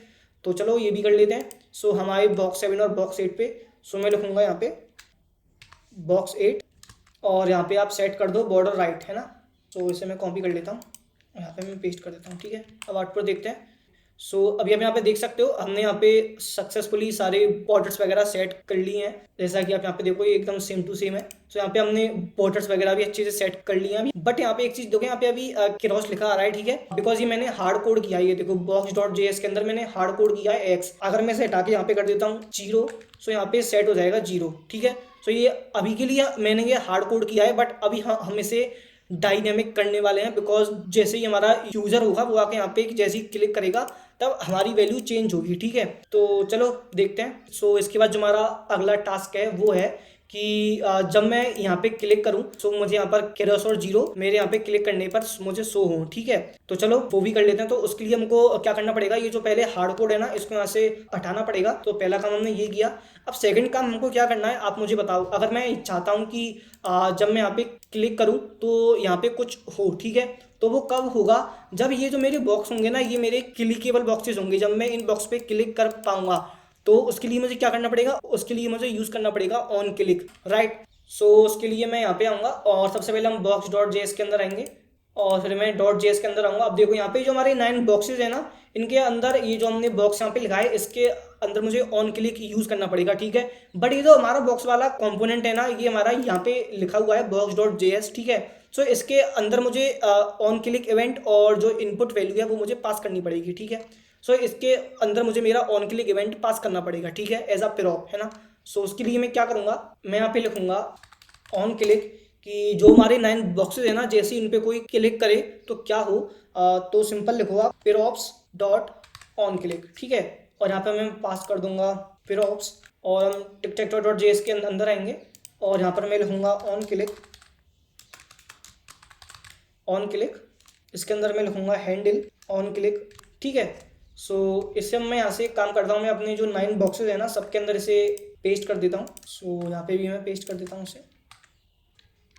तो चलो ये भी कर लेते हैं। सो हमारे बॉक्स 7 और बॉक्स 8 पे, सो मैं लिखूंगा यहाँ पे बॉक्स 8 और यहाँ पे आप सेट कर दो बॉर्डर राइट, है ना। तो इसे मैं कॉपी कर लेता हूँ, यहाँ पे मैं पेस्ट कर देता हूँ, ठीक है। अब आउटपुट देखते हैं। सो अभी आप यहाँ पे देख सकते हो हमने यहाँ पे सक्सेसफुली सारे बॉर्डर्स वगैरह सेट कर लिए हैं, जैसा कि आप यहाँ पे देखो ये एकदम सेम टू सेम है। तो यहाँ पे हमने बॉर्डर्स वगैरह भी अच्छे से सेट कर लिए हैं। बट यहाँ पे एक चीज देखो, यहाँ पे अभी क्रॉस लिखा आ रहा है, ठीक है, बिकॉज ये मैंने हार्ड कोड किया है। ये देखो box.js के अंदर मैंने हार्ड कोड किया है x। अगर मैं इसे हटा के यहाँ पे कर देता हूँ 0, सो यहाँ पे सेट हो जाएगा 0, ठीक है। सो ये अभी के लिए मैंने ये हार्ड कोड किया है, बट अभी हम इसे डायनेमिक करने वाले हैं बिकॉज जैसे ही हमारा यूजर होगा वो आके यहाँ पे जैसे ही क्लिक करेगा तब हमारी वैल्यू चेंज होगी, ठीक है। तो चलो देखते हैं। सो इसके बाद जो हमारा अगला टास्क है वो है कि जब मैं यहाँ पे क्लिक करूँ तो मुझे यहाँ पर क्रॉस और 0 मेरे यहाँ पे क्लिक करने पर मुझे शो हो, ठीक है। तो चलो वो भी कर लेते हैं। तो उसके लिए हमको क्या करना पड़ेगा, ये जो पहले हार्ड कोड है ना इसको यहाँ से हटाना पड़ेगा। तो पहला काम हमने ये किया। अब सेकंड काम हमको क्या करना है आप मुझे बताओ। अगर मैं चाहता हूँ कि जब मैं यहाँ पे क्लिक करूँ तो यहाँ पे कुछ हो, ठीक है, तो वो कब होगा, जब ये जो मेरे बॉक्स होंगे ना ये मेरे क्लिकेबल बॉक्सेस होंगे, जब मैं इन बॉक्स पे क्लिक कर पाऊंगा। तो उसके लिए मुझे क्या करना पड़ेगा, उसके लिए मुझे यूज़ करना पड़ेगा ऑन क्लिक, राइट। सो उसके लिए मैं यहाँ पे आऊँगा और सबसे पहले हम box.js के अंदर आएंगे और फिर मैं .js के अंदर आऊँगा। अब देखो यहाँ पे जो हमारे 9 बॉक्सेस है ना इनके अंदर ये जो हमने बॉक्स यहाँ पे लिखा है इसके अंदर मुझे ऑन क्लिक यूज़ करना पड़ेगा, ठीक है। बट ये जो हमारा बॉक्स वाला कंपोनेंट है ना ये हमारा यहाँ पे लिखा हुआ है box.js, ठीक है। सो इसके अंदर मुझे ऑन क्लिक इवेंट और जो इनपुट वैल्यू है वो मुझे पास करनी पड़ेगी, ठीक है। सो इसके अंदर मुझे मेरा ऑन क्लिक इवेंट पास करना पड़ेगा, ठीक है, एज अ प्रॉप, है ना। सो उसके लिए मैं क्या करूँगा, मैं यहाँ पे लिखूँगा ऑन क्लिक कि जो हमारे 9 बॉक्सेस है ना जैसे इन पे कोई क्लिक करे तो क्या हो। तो सिंपल लिखूँगा प्रॉप्स डॉट ऑन क्लिक, ठीक है। और यहाँ पे मैं पास कर दूंगा प्रॉप्स और हम tic-tac-toe.js के अंदर आएंगे और यहाँ पर मैं लिखूँगा ऑन क्लिक, इसके अंदर मैं लिखूँगा हैंडल ऑन क्लिक, ठीक है। सो इससे मैं यहाँ से काम करता हूँ, मैं अपने जो 9 बॉक्सेस है ना सबके अंदर इसे पेस्ट कर देता हूँ। सो यहाँ पे भी मैं पेस्ट कर देता हूँ इसे।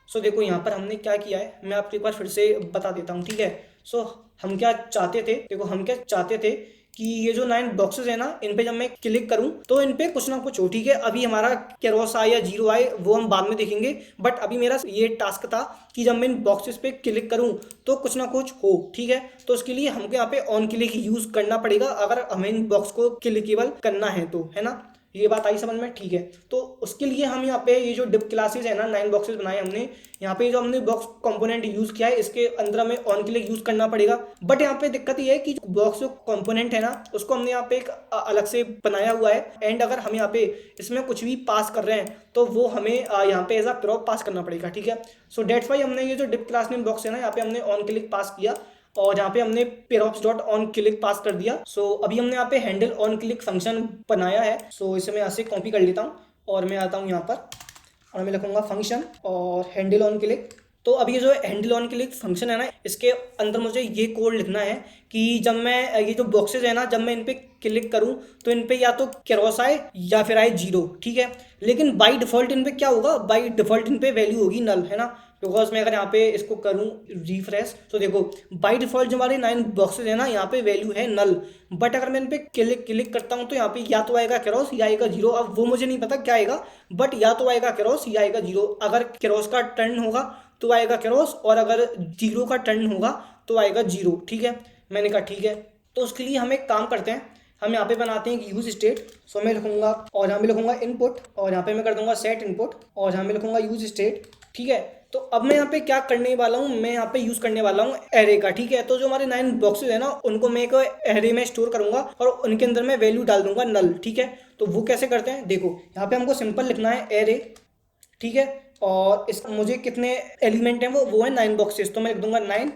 सो देखो यहाँ पर हमने क्या किया है मैं आपको एक बार फिर से बता देता हूँ, ठीक है। सो हम क्या चाहते थे, देखो हम क्या चाहते थे कि ये जो 9 बॉक्सेस है ना इन पे जब मैं क्लिक करूं तो इन पे कुछ ना कुछ हो, ठीक है। अभी हमारा क्रॉस आए या 0 आए वो हम बाद में देखेंगे, बट अभी मेरा ये टास्क था कि जब मैं इन बॉक्सेस पे क्लिक करूं तो कुछ ना कुछ हो, ठीक है। तो उसके लिए हमको यहाँ पे ऑन क्लिक यूज करना पड़ेगा अगर हमें इन बॉक्स को क्लिकेबल करना है तो, है ना। ये बात आई समझ में? ठीक है, तो उसके लिए हम यहाँ पे ये जो डिप क्लासेस है ना, 9 बॉक्सेस बनाए हमने, यहाँ पे जो हमने बॉक्स कंपोनेंट यूज किया है इसके अंदर हमें ऑन क्लिक यूज करना पड़ेगा। बट यहाँ पे दिक्कत ये है कि बॉक्स जो कंपोनेंट है ना उसको हमने यहाँ पे एक अलग से बनाया हुआ है, एंड अगर हम यहाँ पे इसमें कुछ भी पास कर रहे हैं तो वो हमें यहाँ पे एज अ प्रॉप पास करना पड़ेगा। ठीक है, सो डेट्स वाई हमने ये जो डिप क्लास नेम बॉक्स है ना यहाँ पे हमने ऑन क्लिक पास किया और यहाँ पे हमने पेरोप्स डॉट ऑन क्लिक पास कर दिया। सो अभी हमने यहाँ पे हैंडल ऑन क्लिक फंक्शन बनाया है। सो इसे मैं यहाँ से कॉपी कर लेता हूँ और मैं आता हूँ यहाँ पर और मैं लिखूंगा फंक्शन और हैंडल ऑन क्लिक। तो अभी ये जो हैंडल ऑन क्लिक फंक्शन है ना इसके अंदर मुझे ये कोड लिखना है कि जब मैं ये जो बॉक्सेज है ना जब मैं इन पे क्लिक करूं तो इन पे या तो क्रॉस आए या फिर आए 0। ठीक है, लेकिन बाय डिफॉल्ट इन पे क्या होगा, बाय डिफॉल्ट इन पे वैल्यू होगी नल, है ना। बिकॉज मैं अगर यहाँ पे इसको करूँ रिफ्रेश तो देखो बाय डिफॉल्ट जो हमारे 9 बॉक्सेज है ना यहाँ पे वैल्यू है नल, बट अगर मैं इन पे क्लिक करता हूँ तो यहाँ पे या तो आएगा क्रॉस या आएगा 0। अब वो मुझे नहीं पता क्या आएगा, बट या तो आएगा क्रॉस या आएगा 0। अगर क्रॉस का टर्न होगा तो आएगा क्रॉस और अगर 0 का टर्न होगा तो आएगा 0। ठीक है, मैंने कहा ठीक है। तो उसके लिए हम एक काम करते हैं, हम यहाँ पे बनाते हैं यूज स्टेट। सो मैं लिखूंगा और यहाँ पे लिखूंगा इनपुट और यहाँ पे मैं कर दूंगा सेट इनपुट और यहाँ पे लिखूंगा यूज स्टेट। ठीक है, तो अब मैं यहाँ पे क्या करने वाला हूँ, मैं यहाँ पे यूज करने वाला हूँ एरे का। ठीक है, तो जो हमारे 9 बॉक्सेज है ना उनको मैं एक एरे में स्टोर करूंगा और उनके अंदर मैं वैल्यू डाल दूंगा नल। ठीक है, तो वो कैसे करते हैं, देखो यहाँ पे हमको सिंपल लिखना है एरे। ठीक है, और इस मुझे कितने एलिमेंट हैं वो है 9 बॉक्सेस, तो मैं लिख दूंगा 9।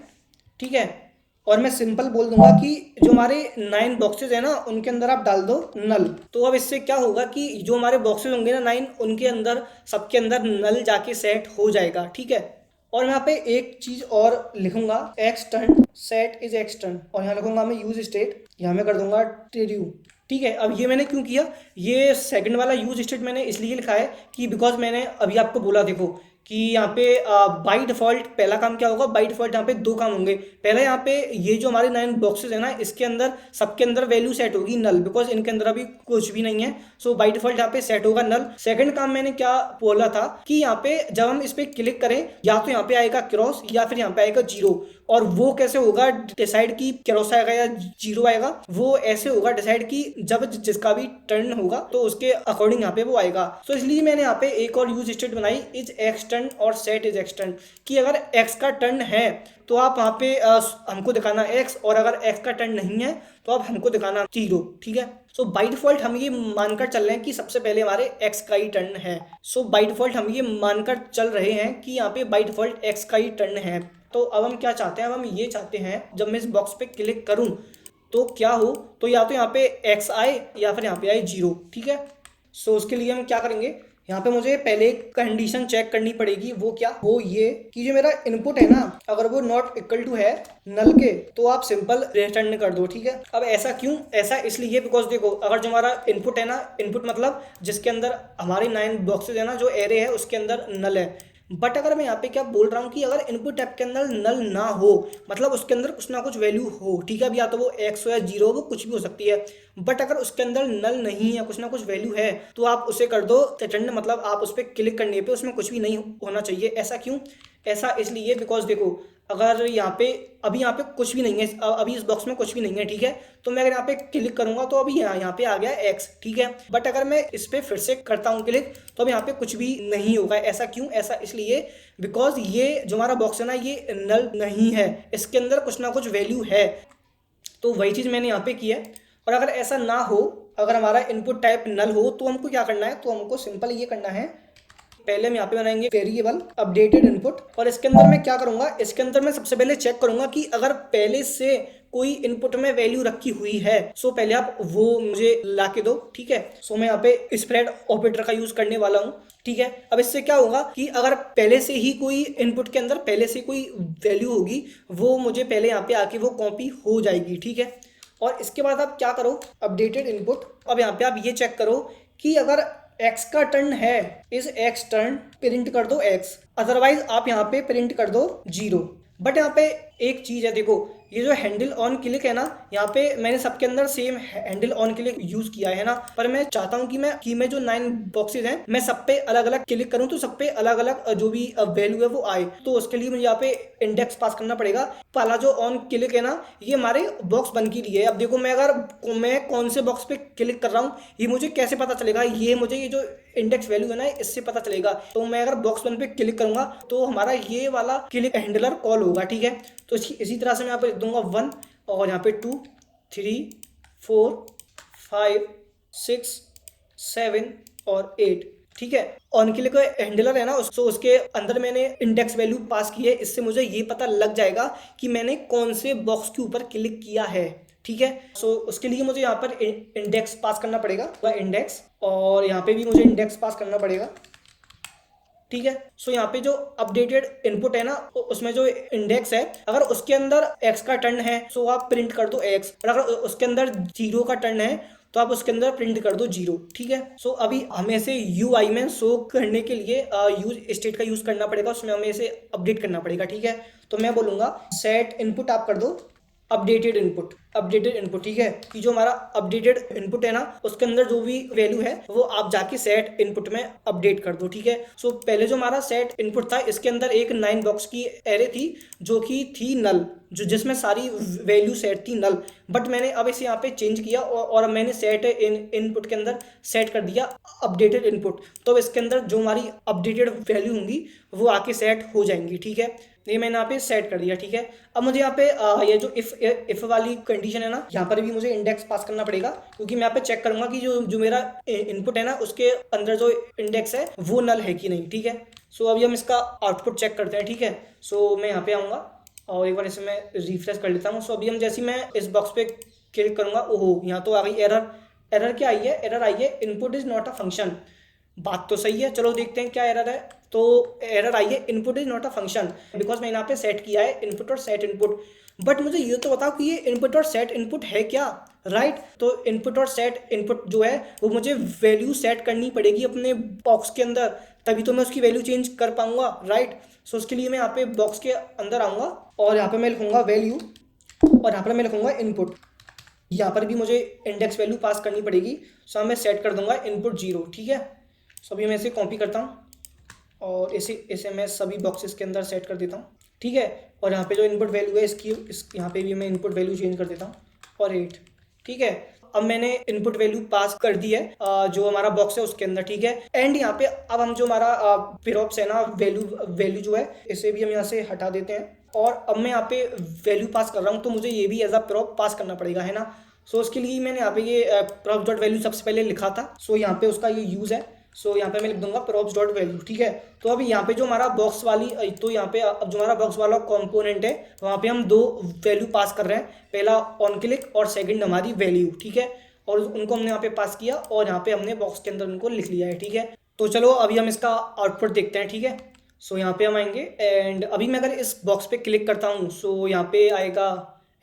ठीक है, और मैं सिंपल बोल दूंगा कि जो हमारे 9 बॉक्सेस है ना उनके अंदर आप डाल दो नल। तो अब इससे क्या होगा कि जो हमारे बॉक्सेस होंगे ना 9 उनके अंदर सबके अंदर नल जाके सेट हो जाएगा। ठीक है, और मैं यहाँ पे एक चीज और लिखूंगा एक्सटर्न सेट इज एक्सटर्न और यहाँ लिखूंगा मैं यूज स्टेट, यहाँ मैं कर दूंगा ट्रू। ठीक है, अब ये मैंने क्यों किया, ये सेकंड वाला यूज स्टेट मैंने इसलिए लिखा है कि बिकॉज मैंने अभी आपको बोला देखो कि यहाँ पे बाय डिफॉल्ट पहला काम क्या होगा, बाय डिफॉल्ट यहाँ पे 2 काम होंगे। पहला यहाँ पे ये जो हमारे 9 बॉक्सेस है ना इसके अंदर सबके अंदर वैल्यू सेट होगी नल, बिकॉज इनके अंदर अभी कुछ भी नहीं है। सो बाय डिफॉल्ट यहाँ पे सेट होगा नल। सेकंड काम मैंने क्या बोला था कि यहाँ पे जब हम इस पे क्लिक करें या तो यहाँ पे आएगा क्रॉस या फिर यहाँ पे आएगा 0, और वो कैसे होगा डिसाइड की क्रॉस आएगा या 0 आएगा, वो ऐसे होगा डिसाइड की जब जिसका भी टर्न होगा तो उसके अकॉर्डिंग यहाँ पे वो आएगा। तो इसलिए मैंने यहाँ पे एक और यूज स्टेट बनाई इज एक्सटर्न और सेट इज एक्सटर्न, कि अगर x का टर्न है तो आप वहाँ पे हमको दिखाना x, और अगर x का टर्न नहीं है तो आप हमको दिखाना 0। ठीक है, सो बाय डिफॉल्ट हम ये मानकर चल रहे हैं कि सबसे पहले हमारे x का ही टर्न है। सो बाय डिफॉल्ट हम ये मानकर चल रहे हैं कि यहाँ पे बाय डिफॉल्ट x का ही टर्न है। तो अब हम क्या चाहते हैं, अब हम ये चाहते हैं जब मैं इस बॉक्स पे क्लिक करूं तो क्या हो, तो या तो यहाँ पे x आए या फिर यहाँ पे आए 0। ठीक है, सो उसके लिए हम क्या करेंगे, यहाँ पे मुझे पहले एक कंडीशन चेक करनी पड़ेगी। वो क्या, वो ये कि जो मेरा इनपुट है ना अगर वो नॉट इक्वल टू है नल के तो आप सिंपल रिटर्न कर दो। ठीक है, अब ऐसा क्यों, ऐसा इसलिए बिकॉज देखो अगर जो हमारा इनपुट है ना, इनपुट मतलब जिसके अंदर हमारे 9 बॉक्सेज है ना, जो एरे है उसके अंदर नल है। बट अगर मैं यहाँ पे क्या बोल रहा हूँ कि अगर इनपुट टैब के अंदर नल ना हो, मतलब उसके अंदर कुछ ना कुछ वैल्यू हो, ठीक है, अब या तो वो x हो या 0 वो कुछ भी हो सकती है, बट अगर उसके अंदर नल नहीं है, कुछ ना कुछ वैल्यू है, तो आप उसे कर दो रिटर्न, मतलब आप उस पर क्लिक करने पे उसमें कुछ भी नहीं होना चाहिए। ऐसा क्यों, ऐसा इसलिए बिकॉज देखो अगर यहाँ पे अभी यहाँ पे कुछ भी नहीं है, अभी इस बॉक्स में कुछ भी नहीं है। ठीक है, तो मैं अगर यहाँ पे क्लिक करूंगा तो अभी यहाँ पे आ गया x। ठीक है, बट अगर मैं इस पे फिर से करता हूँ क्लिक तो अब यहाँ पे कुछ भी नहीं होगा। ऐसा क्यों, ऐसा इसलिए बिकॉज ये जो हमारा बॉक्स है ना ये नल नहीं है, इसके अंदर कुछ ना कुछ वैल्यू है। तो वही चीज़ मैंने यहाँ पे की है। और अगर ऐसा ना हो, अगर हमारा इनपुट टाइप नल हो तो हमको क्या करना है, तो हमको सिंपल ये करना है, पहले हम यहाँ पे बनाएंगे वेरिएबल अपडेटेड इनपुट, और इसके अंदर मैं क्या करूंगा, इसके अंदर मैं सबसे पहले चेक करूंगा कि अगर पहले से कोई इनपुट में वैल्यू रखी हुई है सो पहले आप वो मुझे ला के दो। ठीक है, सो मैं यहाँ पे स्प्रेड ऑपरेटर का यूज करने वाला हूँ। ठीक है, अब इससे क्या होगा कि अगर पहले से ही कोई इनपुट के अंदर पहले से कोई वैल्यू होगी वो मुझे पहले यहाँ पे आके वो कॉपी हो जाएगी। ठीक है, और इसके बाद आप क्या करो, अपडेटेड इनपुट, अब यहाँ पे आप ये चेक करो कि अगर x का टर्न है इस x टर्न प्रिंट कर दो x, अदरवाइज आप यहाँ पे प्रिंट कर दो 0। बट यहाँ पे एक चीज है, देखो ये जो हैंडल ऑन क्लिक है ना, यहाँ पे मैंने सबके अंदर same handle on click use किया है ना, पर मैं चाहता हूँ कि मैं जो 9 बॉक्सेस हैं मैं सब पे अलग अलग क्लिक करूँ तो सब पे अलग अलग जो भी वैल्यू है वो आए। तो उसके लिए मुझे यहाँ पे इंडेक्स पास करना पड़ेगा। पहला जो ऑन क्लिक है ना, ये हमारे बॉक्स बन के लिए है। अब देखो मैं कौन से बॉक्स पे क्लिक कर रहा हूँ ये मुझे कैसे पता चलेगा, ये मुझे ये जो इंडेक्स वैल्यू है ना इससे पता चलेगा। तो मैं अगर बॉक्स 1 पे क्लिक करूंगा तो हमारा ये वाला क्लिक हैंडलर कॉल होगा, ठीक है। तो इसी तरह से मैं यहाँ पे लिख दूंगा 1 और यहाँ पे 2 3 4 5 6 7 और 8, ठीक है। ऑन क्लिक हैंडलर है ना, उसके अंदर मैंने इंडेक्स वैल्यू पास की है। इससे मुझे ये पता लग जाएगा कि मैंने कौन से बॉक्स के ऊपर क्लिक किया है, ठीक है। सो उसके लिए मुझे यहाँ पर इंडेक्स पास करना पड़ेगा, इंडेक्स, और यहाँ पे भी मुझे इंडेक्स पास करना पड़ेगा, ठीक है। सो यहाँ पे जो अपडेटेड इनपुट है ना उसमें जो इंडेक्स है, अगर उसके अंदर x का टर्न है तो आप प्रिंट कर दो x, और अगर उसके अंदर 0 का टर्न है तो आप उसके अंदर प्रिंट कर दो 0, ठीक है। सो अभी हमें इसे UI में शो करने के लिए यूज स्टेट का यूज करना पड़ेगा, उसमें हमें इसे अपडेट करना पड़ेगा, ठीक है। तो मैं बोलूंगा सेट इनपुट आप कर दो अपडेटेड इनपुट, ठीक है। कि जो हमारा अपडेटेड इनपुट है ना उसके अंदर जो भी वैल्यू है वो आप जाके सेट इनपुट में अपडेट कर दो, ठीक है। सो पहले जो हमारा सेट इनपुट था इसके अंदर एक 9 बॉक्स की एरे थी जो कि थी नल, जिसमें सारी वैल्यू सेट थी नल। बट मैंने अब इसे यहाँ पे चेंज किया और मैंने सेट इनपुट के अंदर सेट कर दिया अपडेटेड इनपुट। तो इसके अंदर जो हमारी अपडेटेड वैल्यू होंगी वो आके सेट हो जाएंगी, ठीक है। ये मैंने यहाँ पे सेट कर दिया, ठीक है। अब मुझे यहाँ पे ये जो इफ वाली कंडीशन है ना, यहाँ पर भी मुझे इंडेक्स पास करना पड़ेगा, क्योंकि मैं यहाँ पे चेक करूंगा कि जो मेरा इनपुट है ना उसके अंदर जो इंडेक्स है वो नल है कि नहीं, ठीक है। सो अभी हम इसका आउटपुट चेक करते हैं, ठीक है। सो मैं यहाँ पे आऊँगा और एक बार इसे मैं रिफ्रेश कर लेता हूँ। सो अभी हम जैसे मैं इस बॉक्स पे क्लिक करूंगा, ओहो यहाँ तो आ गई एरर क्या आई है, एरर आई है input is not a function. बात तो सही है, चलो देखते हैं क्या एरर है। तो एरर आई है input is not a function, because मैंने यहाँ पे सेट किया है इनपुट और सेट इनपुट। बट मुझे ये तो बताओ कि ये इनपुट और सेट इनपुट है क्या, राइट। तो इनपुट और सेट इनपुट जो है वो मुझे वैल्यू सेट करनी पड़ेगी अपने बॉक्स के अंदर, तभी तो मैं उसकी वैल्यू चेंज कर पाऊंगा, राइट। सो उसके लिए मैं यहाँ पे बॉक्स के अंदर आऊँगा और यहाँ पे मैं लिखूंगा वैल्यू और यहाँ पर मैं लिखूंगा इनपुट। यहाँ पर भी मुझे इंडेक्स वैल्यू पास करनी पड़ेगी। सो मैं सेट कर दूंगा इनपुट 0, ठीक है। सो अभी मैं इसे कॉपी करता हूँ और इसे मैं सभी बॉक्सेस के अंदर सेट कर देता हूँ, ठीक है। और यहाँ पे जो इनपुट वैल्यू है यहाँ पे भी मैं इनपुट वैल्यू चेंज कर देता हूँ और 8, ठीक है। अब मैंने इनपुट वैल्यू पास कर दी है जो हमारा बॉक्स है उसके अंदर, ठीक है। एंड यहाँ पे अब हम जो हमारा प्रॉप्स है ना वैल्यू जो है इसे भी हम यहाँ से हटा देते हैं। और अब मैं यहाँ पे वैल्यू पास कर रहा हूँ तो मुझे ये भी एज अ प्रॉप पास करना पड़ेगा, है ना। सो उसके लिए मैंने यहाँ पे ये प्रॉप्स डॉट वैल्यू सबसे पहले लिखा था। सो यहाँ पे उसका ये यूज है। सो यहाँ पे मैं लिख दूंगा प्रॉप्स डॉट वैल्यू, ठीक है। तो अभी यहाँ पे जो हमारा बॉक्स वाली तो यहाँ पे अब जो हमारा बॉक्स वाला कंपोनेंट है वहाँ पे हम 2 वैल्यू पास कर रहे हैं, पहला ऑन क्लिक और सेकंड हमारी वैल्यू, ठीक है। और उनको हमने यहाँ पे पास किया और यहाँ पे हमने बॉक्स के अंदर उनको लिख लिया है, ठीक है। तो चलो अभी हम इसका आउटपुट देखते हैं, ठीक है। सो यहाँ पे हम आएंगे एंड अभी मैं अगर इस बॉक्स पे क्लिक करता हूँ सो यहाँ पे आएगा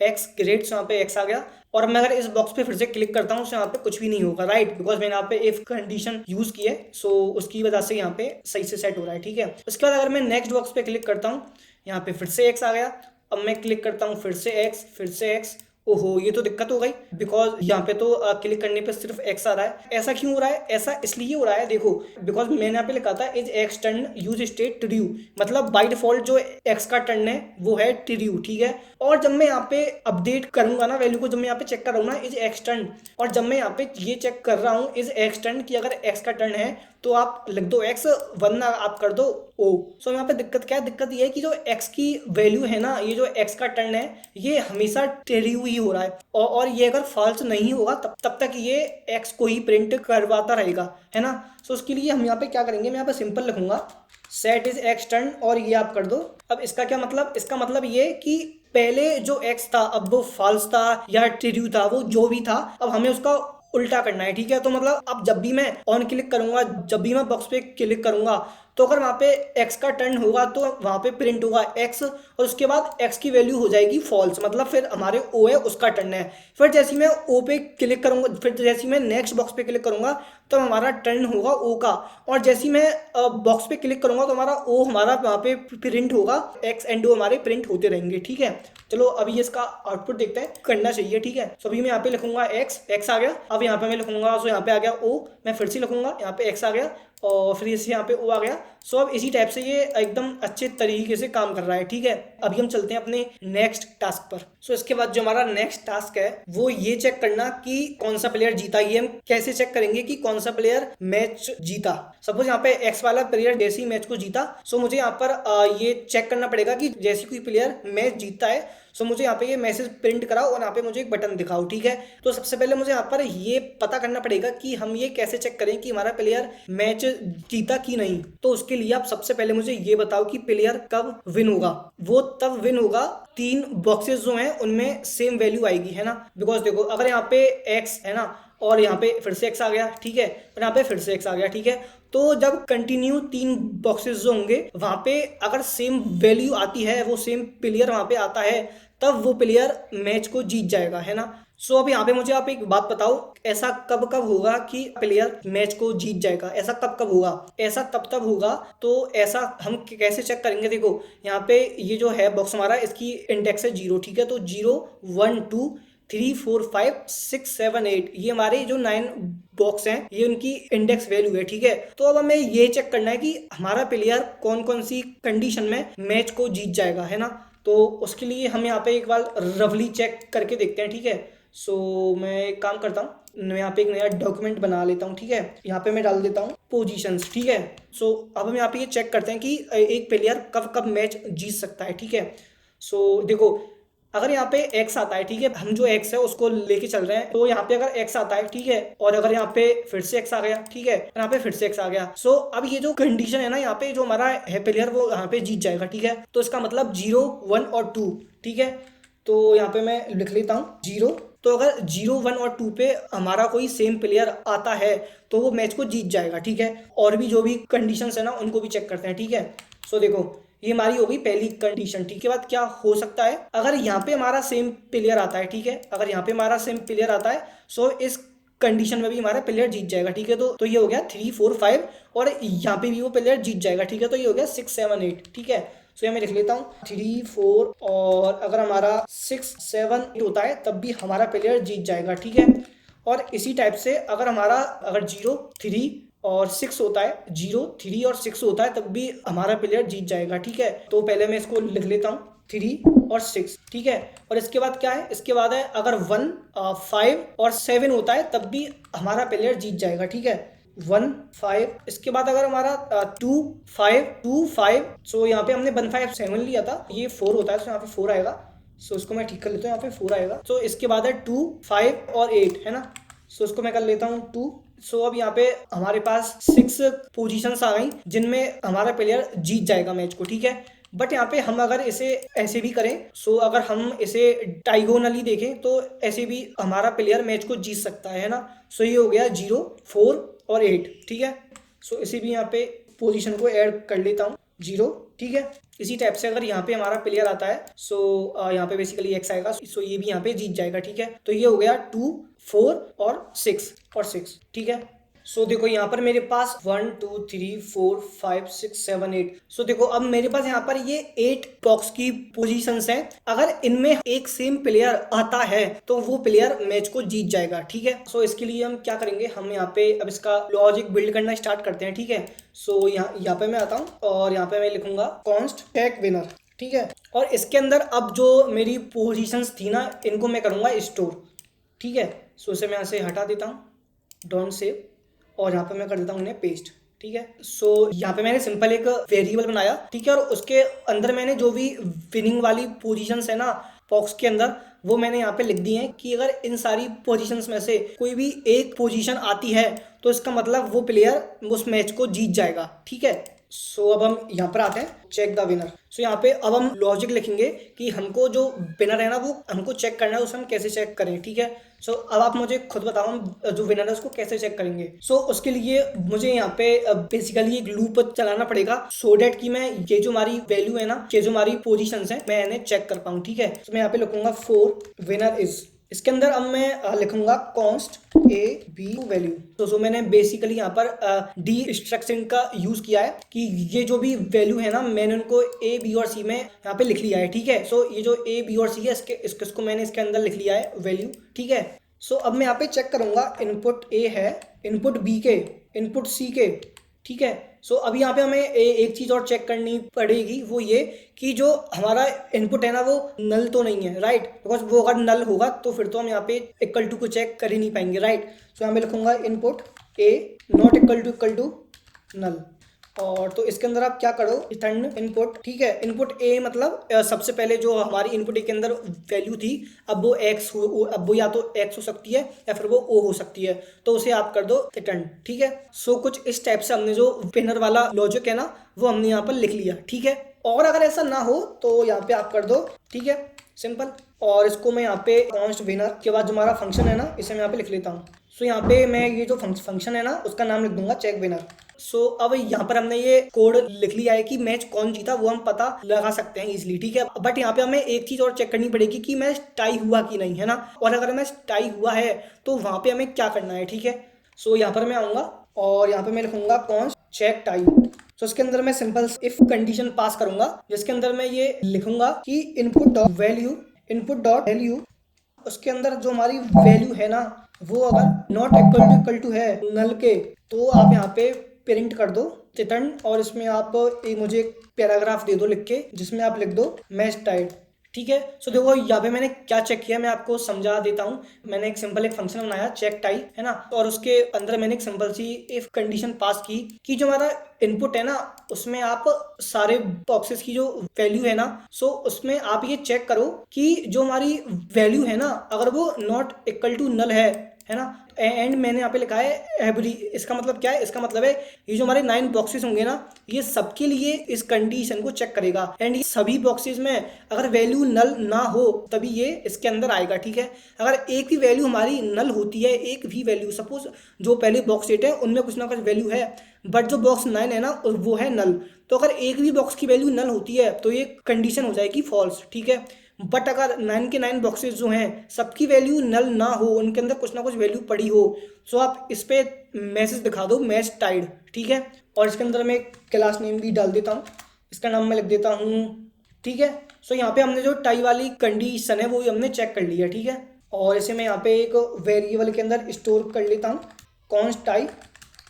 एक्स, ग्रेट। सो यहाँ पे एक्स आ गया। और मैं अगर इस बॉक्स पे फिर से क्लिक करता हूँ तो यहाँ पे कुछ भी नहीं होगा, राइट, बिकॉज मैंने यहाँ पे इफ कंडीशन यूज की है। सो उसकी वजह से यहाँ पे सही से सेट हो रहा है, ठीक है। उसके बाद अगर मैं नेक्स्ट बॉक्स पे क्लिक करता हूँ यहाँ पे फिर से एक्स आ गया। अब मैं क्लिक करता हूँ फिर से एक्स, ओहो ये तो दिक्कत हो गई, बिकॉज यहाँ पे तो क्लिक करने पे सिर्फ एक्स आ रहा है। ऐसा क्यों हो रहा है, ऐसा इसलिए हो रहा है देखो, बिकॉज मैंने यहाँ पे लिखा था is x turn use state true, मतलब बाय डिफॉल्ट जो एक्स का टर्न है वो है ट्रू, ठीक है। और जब मैं यहाँ पे अपडेट करूंगा ना वैल्यू को, जब मैं यहाँ पे चेक कर रहा हूँ ना इज एक्स टर्न, और जब मैं यहाँ पे ये चेक कर रहा हूँ इज एक्स टर्न कि अगर एक्स का टर्न है तो आप लिख दो एक्स वरना आप कर दो ओ। सो यहाँ पे दिक्कत क्या है, दिक्कत ये है कि जो एक्स की वैल्यू है ना, ये जो एक्स का टर्न है ये हमेशा ट्रू ही हो रहा है, और ये अगर फॉल्स नहीं होगा तब तक ये एक्स को ही प्रिंट करवाता रहेगा, है ना। सो उसके लिए हम यहाँ पे क्या करेंगे, मैं यहाँ पे सिंपल लिखूंगा सेट इज एक्स टर्न और ये आप कर दो। अब इसका क्या मतलब, इसका मतलब ये कि पहले जो एक्स था अब वो फॉल्स था या ट्रू था, वो जो भी था अब हमें उसका उल्टा करना है, ठीक है। तो मतलब अब जब भी मैं ऑन क्लिक करूंगा, जब भी मैं बॉक्स पे क्लिक करूंगा तो अगर वहाँ पे एक्स का टर्न होगा तो वहाँ पे प्रिंट होगा एक्स, और उसके बाद एक्स की वैल्यू हो जाएगी फॉल्स, मतलब फिर हमारे ओ है उसका टर्न है। फिर जैसे मैं ओ पे क्लिक करूंगा, फिर जैसे मैं नेक्स्ट बॉक्स पे क्लिक करूंगा तो हमारा टर्न होगा ओ का, और जैसे मैं बॉक्स पे क्लिक करूंगा तो हमारा ओ हमारा वहाँ पे प्रिंट होगा, एक्स एंड ओ हमारे प्रिंट होते रहेंगे। ठीक है, चलो अभी इसका आउटपुट देखते हैं, करना चाहिए। ठीक है, तो अभी मैं यहाँ पे लिखूंगा एक्स, एक्स आ गया। अब यहाँ पे मैं लिखूंगा, सो यहाँ पे आ गया ओ, मैं फिर से लिखूंगा, यहाँ पे एक्स आ गया और फिर इससे यहाँ पे ओ आ गया। सो अब इसी टाइप से ये एकदम अच्छे तरीके से काम कर रहा है। ठीक है, अभी हम चलते हैं अपने नेक्स्ट टास्क पर। सो इसके बाद जो हमारा नेक्स्ट टास्क है वो ये चेक करना कि कौन सा प्लेयर जीता। ये हम कैसे चेक करेंगे कि कौन सा प्लेयर मैच जीता। सपोज यहाँ पे एक्स वाला प्लेयर जैसे ही मैच को जीता, सो मुझे यहाँ पर ये चेक करना पड़ेगा कि जैसे कोई प्लेयर मैच जीतता है सो मुझे यहाँ पे ये मैसेज प्रिंट कराओ और यहाँ पे मुझे एक बटन दिखाओ। ठीक है, तो सबसे पहले मुझे यहाँ पर ये पता करना पड़ेगा कि हम ये कैसे चेक करें कि हमारा प्लेयर मैच जीता कि नहीं। तो उसके लिए आप सबसे पहले मुझे ये बताओ कि प्लेयर कब विन होगा। वो तब विन होगा 3 बॉक्सेस जो हैं उनमें सेम वैल्यू आएगी, है ना। बिकॉज देखो अगर यहाँ पे एक्स है ना और यहाँ पे फिर से एक्स आ गया, ठीक है, और यहाँ पे फिर से एक्स आ गया, ठीक है, तो जब कंटिन्यू 3 बॉक्सेस जो होंगे वहां पे अगर सेम वैल्यू आती है, वो सेम प्लेयर वहां पे आता है, तब वो प्लेयर मैच को जीत जाएगा, है ना। सो अब यहाँ पे मुझे आप एक बात बताओ, ऐसा कब कब होगा कि प्लेयर मैच को जीत जाएगा? ऐसा कब कब होगा? ऐसा तब होगा। तो ऐसा हम कैसे चेक करेंगे? देखो यहाँ पे ये जो है बॉक्स हमारा, इसकी इंडेक्स है 0, ठीक है, तो 0 1 2 3 4 5 6 7 8 ये हमारे जो 9 बॉक्स हैं ये उनकी इंडेक्स वैल्यू है। ठीक है, तो अब हमें ये चेक करना है कि हमारा प्लेयर कौन कौन सी कंडीशन में मैच को जीत जाएगा, है ना। तो उसके लिए हम यहाँ पे एक बार रफली चेक करके देखते हैं। ठीक है, सो मैं एक काम करता हूँ, मैं यहाँ पे एक नया डॉक्यूमेंट बना लेता हूँ। ठीक है, यहाँ पे मैं डाल देता हूँ पोजीशंस। ठीक है, सो अब हम यहाँ पे ये चेक करते हैं कि एक प्लेयर कब कब मैच जीत सकता है। ठीक है, सो देखो अगर यहाँ पे एक्स आता है, ठीक है, हम जो एक्स है उसको लेके चल रहे हैं, तो यहाँ पे अगर एक्स आता है, ठीक है, और अगर यहाँ पे फिर से एक्स आ गया, ठीक है, यहाँ पे फिर से एक्स आ गया, सो अब ये जो कंडीशन है ना, यहाँ पे जो हमारा है प्लेयर वो यहाँ पे जीत जाएगा। ठीक है, तो इसका मतलब 0 1 और 2, ठीक है, तो यहाँ पे मैं लिख लेता हूँ 0। तो अगर 0 1 और 2 पे हमारा कोई सेम प्लेयर आता है तो वो मैच को जीत जाएगा। ठीक है, और भी जो भी कंडीशंस है ना उनको भी चेक करते हैं। ठीक है, सो देखो ये हमारी हो गई पहली कंडीशन। ठीक है, बाद क्या हो सकता है, अगर यहाँ पे हमारा सेम प्लेयर आता है, ठीक है, अगर यहाँ पे हमारा सेम प्लेयर आता है, सो इस कंडीशन में भी हमारा प्लेयर जीत जाएगा। ठीक है, तो ये हो गया 3 4 5 और यहाँ पे भी वो प्लेयर जीत जाएगा। ठीक है, तो ये हो गया 6 7 8। ठीक है, सो यहाँ मैं लिख लेता हूँ 3 4 और अगर हमारा 6 7 8 होता है तब भी हमारा प्लेयर जीत जाएगा। ठीक है, और इसी टाइप से अगर हमारा अगर 0 3 और 6 होता है, 0 3 और 6 होता है तब भी हमारा प्लेयर जीत जाएगा। ठीक है, तो पहले मैं इसको लिख लेता हूँ 3 और 6। ठीक है, और इसके बाद क्या है, इसके बाद है अगर 1 5 और 7 होता है तब भी हमारा प्लेयर जीत जाएगा। ठीक है, 1 5, इसके बाद अगर हमारा 2 5 2 5, सो यहाँ पे हमने 1 5 7 लिया था, ये 4 होता है, तो यहाँ पे 4 आएगा। सो इसको मैं ठीक कर लेता हूँ, यहाँ पे 4 आएगा। सो इसके बाद है 2 5 और 8, है ना, सो इसको मैं कर लेता हूँ 2। सो अब यहाँ पे हमारे पास 6 पोजीशंस आ गई जिनमें हमारा प्लेयर जीत जाएगा मैच को। ठीक है, बट यहाँ पे हम अगर इसे ऐसे भी करें, सो अगर हम इसे डायगोनली देखें तो ऐसे भी हमारा प्लेयर मैच को जीत सकता है ना। सो ये हो गया 0 4 और 8। ठीक है, सो इसे भी यहाँ पे पोजीशन को ऐड कर लेता हूँ 0। ठीक है, इसी टाइप से अगर यहाँ पे हमारा प्लेयर आता है, सो यहाँ पे बेसिकली एक्स आएगा, सो ये भी यहाँ पे जीत जाएगा। ठीक है, तो ये हो गया 2 4 और 6 और 6। ठीक है, सो देखो यहाँ पर मेरे पास 1 2 3 4 5 6 7 8। सो देखो अब मेरे पास यहाँ पर ये 8 बॉक्स की पोजीशंस हैं। अगर इनमें एक सेम प्लेयर आता है तो वो प्लेयर मैच को जीत जाएगा। ठीक है, सो इसके लिए हम क्या करेंगे, हम यहाँ पे अब इसका लॉजिक बिल्ड करना स्टार्ट करते हैं। ठीक है, सो यहाँ पे मैं आता हूँ और यहाँ पे मैं लिखूंगा कॉन्स्ट चेक विनर। ठीक है, और इसके अंदर अब जो मेरी पोजीशंस थी ना इनको मैं करूँगा स्टोर। ठीक है, सो इसे मैं यहाँ से हटा देता हूँ, डोंट सेव, और यहाँ पे मैं कर देता हूँ उन्हें पेस्ट। ठीक है, सो यहाँ पे मैंने सिंपल एक वेरिएबल बनाया। ठीक है, और उसके अंदर मैंने जो भी विनिंग वाली पोजीशंस है ना बॉक्स के अंदर, वो मैंने यहाँ पे लिख दी है कि अगर इन सारी पोजीशंस में से कोई भी एक पोजीशन आती है तो इसका मतलब वो प्लेयर उस मैच को जीत जाएगा। ठीक है, सो अब हम यहाँ पर आते हैं चेक द विनर। सो यहाँ पे अब हम लॉजिक लिखेंगे कि हमको जो विनर है ना वो हमको चेक करना है, उसे हम कैसे चेक करें, ठीक है। सो अब आप मुझे खुद बताओ हम जो विनर है उसको कैसे चेक करेंगे। सो उसके लिए मुझे यहाँ पे बेसिकली एक लूप चलाना पड़ेगा सो डैट कि मैं ये जो हमारी वैल्यू है ना, ये जो हमारी पोजीशन है, मैं इन्हें चेक कर पाऊँ, ठीक है। तो मैं यहाँ पे लिखूंगा फॉर विनर इज, इसके अंदर अब मैं लिखूंगा कॉन्स्ट ए बी वैल्यू। तो मैंने बेसिकली यहाँ पर डी इंस्ट्रक्शन का यूज किया है कि ये जो भी वैल्यू है ना मैंने उनको ए बी और सी में यहाँ पे लिख लिया है, ठीक है। सो ये जो ए बी और सी है इसको मैंने इसके अंदर लिख लिया है वैल्यू, ठीक है। सो अब मैं यहाँ पे चेक करूंगा इनपुट ए है, इनपुट बी के, इनपुट सी के, ठीक है। सो अब यहाँ पे हमें एक चीज़ और चेक करनी पड़ेगी, वो ये कि जो हमारा इनपुट है ना वो नल तो नहीं है, राइट। बिकॉज वो अगर नल होगा तो फिर तो हम यहाँ पे इक्वल टू को चेक कर ही नहीं पाएंगे, राइट। सो यहाँ पे लिखूंगा input A not equal to null. और तो इसके अंदर आप क्या करो, रिटर्न इनपुट, ठीक है। इनपुट ए मतलब सबसे पहले जो हमारी इनपुट ए के अंदर वैल्यू थी अब वो एक्स हो, अब वो या तो एक्स हो सकती है या फिर वो ओ हो सकती है, तो उसे आप कर दो रिटर्न, ठीक है। सो कुछ इस टाइप से हमने जो विनर वाला लॉजिक है ना वो हमने यहाँ पर लिख लिया, ठीक है। और अगर ऐसा ना हो तो यहाँ पे आप कर दो, ठीक है, सिंपल। और इसको मैं यहाँ पे कॉन्स्ट विनर के बाद जो हमारा फंक्शन है ना इसे मैं यहाँ पे लिख लेता हूँ। सो यहाँ पे मैं ये जो फंक्शन है ना उसका नाम लिख दूंगा चेक विनर। सो अब यहाँ पर हमने ये कोड लिख लिया है कि मैच कौन जीता वो हम पता लगा सकते हैं इजीली, ठीक है। बट यहाँ पे हमें एक चीज और चेक करनी पड़ेगी कि मैच टाई हुआ कि नहीं, है ना। और अगर मैच टाई हुआ है तो वहां पे हमें क्या करना है, ठीक है। सो यहाँ पर मैं आऊंगा और यहाँ पे मैं लिखूंगा कॉन्स्ट चेक टाई। सो इसके अंदर मैं सिंपल इफ कंडीशन पास करूंगा जिसके अंदर मैं ये लिखूंगा कि इनपुट डॉट वैल्यू उसके अंदर जो हमारी वैल्यू है ना वो अगर नॉट इक्वल टू है नल के तो आप यहाँ पे प्रिंट कर दो रिटर्न। और इसमें आप मुझे एक पैराग्राफ दे दो लिख के जिसमें आप लिख दो मैच टाइड, ठीक है। सो देखो यहाँ पे मैंने क्या चेक किया मैं आपको समझा देता हूँ। मैंने एक सिंपल एक फंक्शन बनाया चेक टाई, है ना, और उसके अंदर मैंने एक सिंपल सी इफ कंडीशन पास की कि जो हमारा इनपुट है ना उसमें आप सारे बॉक्सेस की जो वैल्यू है ना सो उसमें आप ये चेक करो कि जो हमारी वैल्यू है ना अगर वो नॉट इक्वल टू नल है ना। एंड मैंने यहाँ पे लिखा है एवरी, इसका मतलब क्या है, इसका मतलब है ये जो हमारे 9 बॉक्सेस होंगे ना ये सबके लिए इस कंडीशन को चेक करेगा। एंड ये सभी बॉक्सेस में अगर वैल्यू नल ना हो तभी ये इसके अंदर आएगा, ठीक है। अगर एक भी वैल्यू हमारी नल होती है, एक भी वैल्यू, सपोज जो पहले बॉक्स 8 है उनमें कुछ ना कुछ वैल्यू है बट जो बॉक्स 9 है ना वो है नल, तो अगर एक भी बॉक्स की वैल्यू नल होती है तो ये कंडीशन हो जाएगी फॉल्स, ठीक है। बट अगर 9 के 9 बॉक्सेस जो हैं सबकी वैल्यू नल ना हो, उनके अंदर कुछ ना कुछ वैल्यू पड़ी हो, सो आप इस पे मैसेज दिखा दो मैच टाइड, ठीक है। और इसके अंदर मैं क्लास नेम भी डाल देता हूँ, इसका नाम मैं लिख देता हूँ, ठीक है। सो यहाँ पे हमने जो टाई वाली कंडीशन है वो भी हमने चेक कर लिया, ठीक है। और इसे मैं यहाँ पे एक वेरिएबल के अंदर स्टोर कर लेता हूँ कॉन्स्ट टाई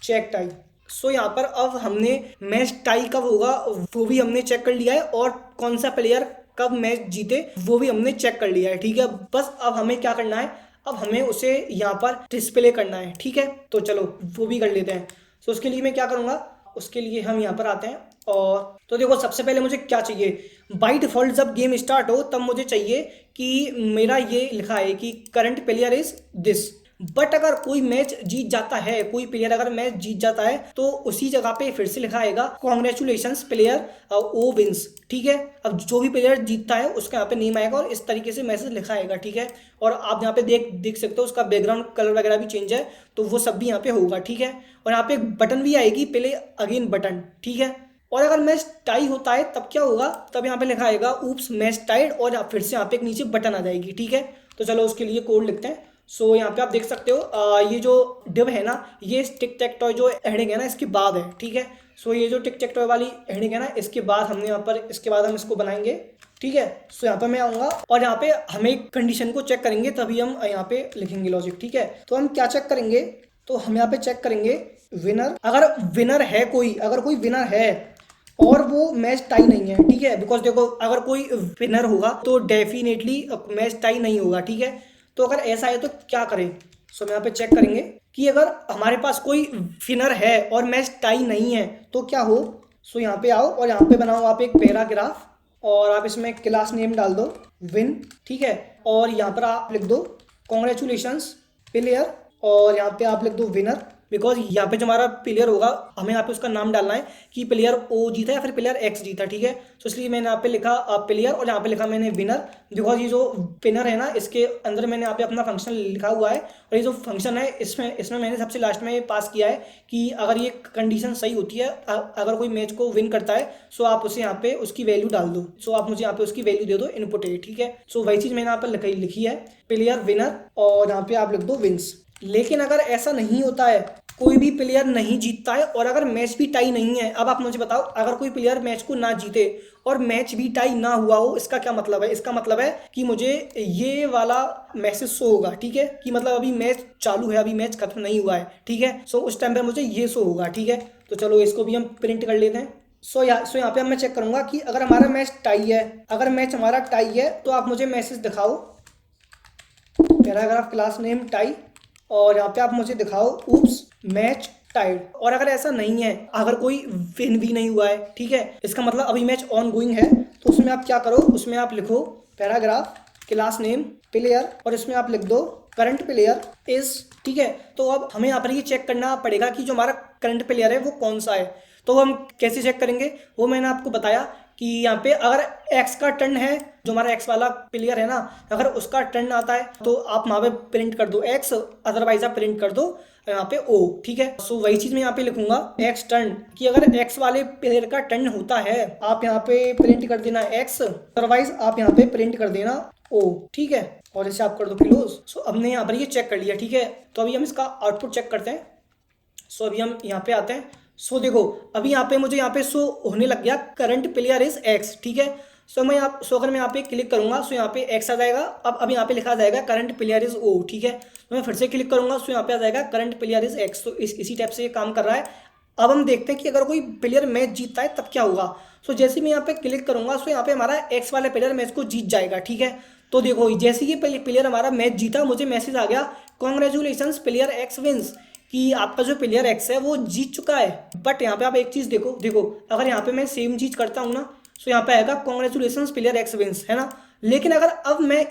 चेक टाई। सो यहाँ पर अब हमने मैच टाई कब होगा वो भी हमने चेक कर लिया है और कौन सा प्लेयर कब मैच जीते वो भी हमने चेक कर लिया है, ठीक है। बस अब हमें क्या करना है, अब हमें उसे यहाँ पर डिस्प्ले करना है, ठीक है। तो चलो वो भी कर लेते हैं। सो उसके लिए मैं क्या करूँगा, उसके लिए हम यहाँ पर आते हैं और तो देखो सबसे पहले मुझे क्या चाहिए, बाय डिफॉल्ट जब गेम स्टार्ट हो तब मुझे चाहिए कि मेरा ये लिखा है कि current player is this. But अगर कोई मैच जीत जाता है, कोई प्लेयर अगर मैच जीत जाता है तो उसी जगह पे फिर से लिखा आएगा कॉन्ग्रेचुलेशंस प्लेयर ओ विंस, ठीक है। अब जो भी प्लेयर जीतता है उसका यहाँ पे नेम आएगा और इस तरीके से मैसेज लिखा आएगा, ठीक है। और आप यहाँ पे देख सकते हो उसका बैकग्राउंड कलर वगैरह भी चेंज है तो वो सब भी यहाँ पे होगा, ठीक है। और यहाँ पे एक बटन भी आएगी प्ले अगेन बटन, ठीक है। और अगर मैच टाई होता है तब क्या होगा, तब यहाँ पे लिखा आएगा ऊप्स मैच टाइड और फिर से यहाँ पे एक नीचे बटन आ जाएगी, ठीक है। तो चलो उसके लिए कोड लिखते हैं। सो यहाँ पे आप देख सकते हो ये जो डिव है ना ये टिक टैक टॉय जो हेडिंग है ना इसके बाद है, ठीक है। सो ये जो टिक टैक टॉय वाली हेडिंग है ना इसके बाद हमने यहाँ पर इसके बाद हम इसको बनाएंगे, ठीक है। सो यहाँ पर मैं आऊँगा और यहाँ पे हमें कंडीशन को चेक करेंगे तभी हम यहाँ पे लिखेंगे लॉजिक, ठीक है। तो हम क्या चेक करेंगे, तो हम यहाँ पे चेक करेंगे विनर, अगर विनर है कोई, अगर कोई विनर है और वो मैच टाई नहीं है, ठीक है। बिकॉज देखो अगर कोई विनर होगा तो डेफिनेटली मैच टाई नहीं होगा, ठीक है। तो अगर ऐसा है तो क्या करें, सो मैं यहाँ पे चेक करेंगे कि अगर हमारे पास कोई विनर है और मैच टाई नहीं है तो क्या हो। सो यहाँ पे आओ और यहाँ पे बनाओ आप एक पैराग्राफ और आप इसमें क्लास नेम डाल दो विन, ठीक है। और यहाँ पर आप लिख दो कॉन्ग्रेचुलेशंस प्लेयर और यहाँ पे आप लिख दो विनर, बिकॉज यहाँ पे जो हमारा प्लेयर होगा हमें यहाँ पे उसका नाम डालना है कि प्लेयर ओ जीता या फिर प्लेयर एक्स जीता, ठीक है। तो इसलिए मैंने यहाँ पे लिखा प्लेयर और यहाँ पे लिखा मैंने विनर, बिकॉज ये जो विनर है ना इसके अंदर मैंने यहाँ पे अपना फंक्शन लिखा हुआ है और ये जो फंक्शन है इसमें मैंने सबसे लास्ट में पास किया है कि अगर ये कंडीशन सही होती है, अगर कोई मैच को विन करता है सो आप उसे यहाँ पे उसकी वैल्यू डाल दो, सो आप मुझे यहाँ पे उसकी वैल्यू दे दो इनपुट है, ठीक है। सो वही चीज़ मैंने यहाँ पर लिखी है प्लेयर विनर और यहाँ पे आप लिख दो विंस। लेकिन अगर ऐसा नहीं होता है, कोई भी प्लेयर नहीं जीतता है और अगर मैच भी टाई नहीं है, अब आप मुझे बताओ अगर कोई प्लेयर मैच को ना जीते और मैच भी टाई ना हुआ हो, इसका क्या मतलब है? इसका मतलब है कि मुझे ये वाला मैसेज शो होगा, ठीक है, कि मतलब अभी मैच चालू है, अभी मैच खत्म नहीं हुआ है, ठीक है। सो उस टाइम पर मुझे ये शो होगा, ठीक है। तो चलो इसको भी हम प्रिंट कर लेते हैं। सो यहाँ पे मैं चेक करूंगा कि अगर हमारा मैच टाई है, अगर मैच हमारा टाई है तो आप मुझे मैसेज दिखाओ पैराग्राफ क्लास नेम टाई और यहाँ पे आप मुझे दिखाओ ऊप्स मैच टाइड। और अगर ऐसा नहीं है, अगर कोई विन भी नहीं हुआ है, ठीक है, इसका मतलब अभी मैच ऑन गोइंग है, तो उसमें आप क्या करो, उसमें आप लिखो पैराग्राफ क्लास नेम प्लेयर और इसमें आप लिख दो करंट प्लेयर इज, ठीक है। तो अब हमें यहाँ पर ये चेक करना पड़ेगा कि जो हमारा करंट प्लेयर है वो कौन सा है। तो हम कैसे चेक करेंगे वो मैंने आपको बताया कि यहाँ पे अगर एक्स का टर्न है, जो हमारा एक्स वाला प्लेयर है ना, अगर उसका टर्न आता है तो आप वहाँ पे प्रिंट कर दो एक्स, अदरवाइज आप प्रिंट कर दो यहाँ पे ओ, ठीक है। सो वही चीज मैं यहाँ पे लिखूंगा एक्स टर्न, कि अगर एक्स वाले प्लेयर का टर्न होता है आप यहाँ पे प्रिंट कर देना एक्स, अदरवाइज आप यहाँ पे प्रिंट कर देना ओ, ठीक है। और इसे आप कर दो क्लोज। सो हमने यहाँ पर ये चेक कर लिया, ठीक है। तो अभी हम इसका आउटपुट चेक करते हैं। सो अभी हम यहाँ पे आते हैं। सो देखो अभी यहाँ पे मुझे यहाँ पे शो होने लग गया करंट प्लेयर इज एक्स, ठीक है। सो अगर मैं यहाँ पे क्लिक करूंगा सो यहाँ पे एक्स आ जाएगा। अब यहाँ पे लिखा जाएगा करंट प्लेयर इज ओ, ठीक है। तो मैं फिर से क्लिक करूंगा सो यहाँ पे आ जाएगा करंट प्लेयर इज एक्स। तो इसी टाइप से ये काम कर रहा है। अब हम देखते हैं कि अगर कोई प्लेयर मैच जीतता है तब क्या होगा। सो जैसे मैं यहाँ पे क्लिक करूंगा सो यहाँ पे हमारा एक्स वाला प्लेयर मैच को जीत जाएगा, ठीक है। तो देखो जैसे ये प्लेयर हमारा मैच जीता, मुझे मैसेज आ गया कॉन्ग्रेचुलेशन प्लेयर एक्स विंस, कि आपका जो प्लेयर एक्स है वो जीत चुका है। बट यहाँ पे आप एक चीज़ देखो अगर यहाँ पे मैं सेम चीज़ करता हूँ ना तो यहाँ पे आएगा कॉन्ग्रेचुलेशन प्लेयर एक्स विंस, है ना। लेकिन अगर अब मैं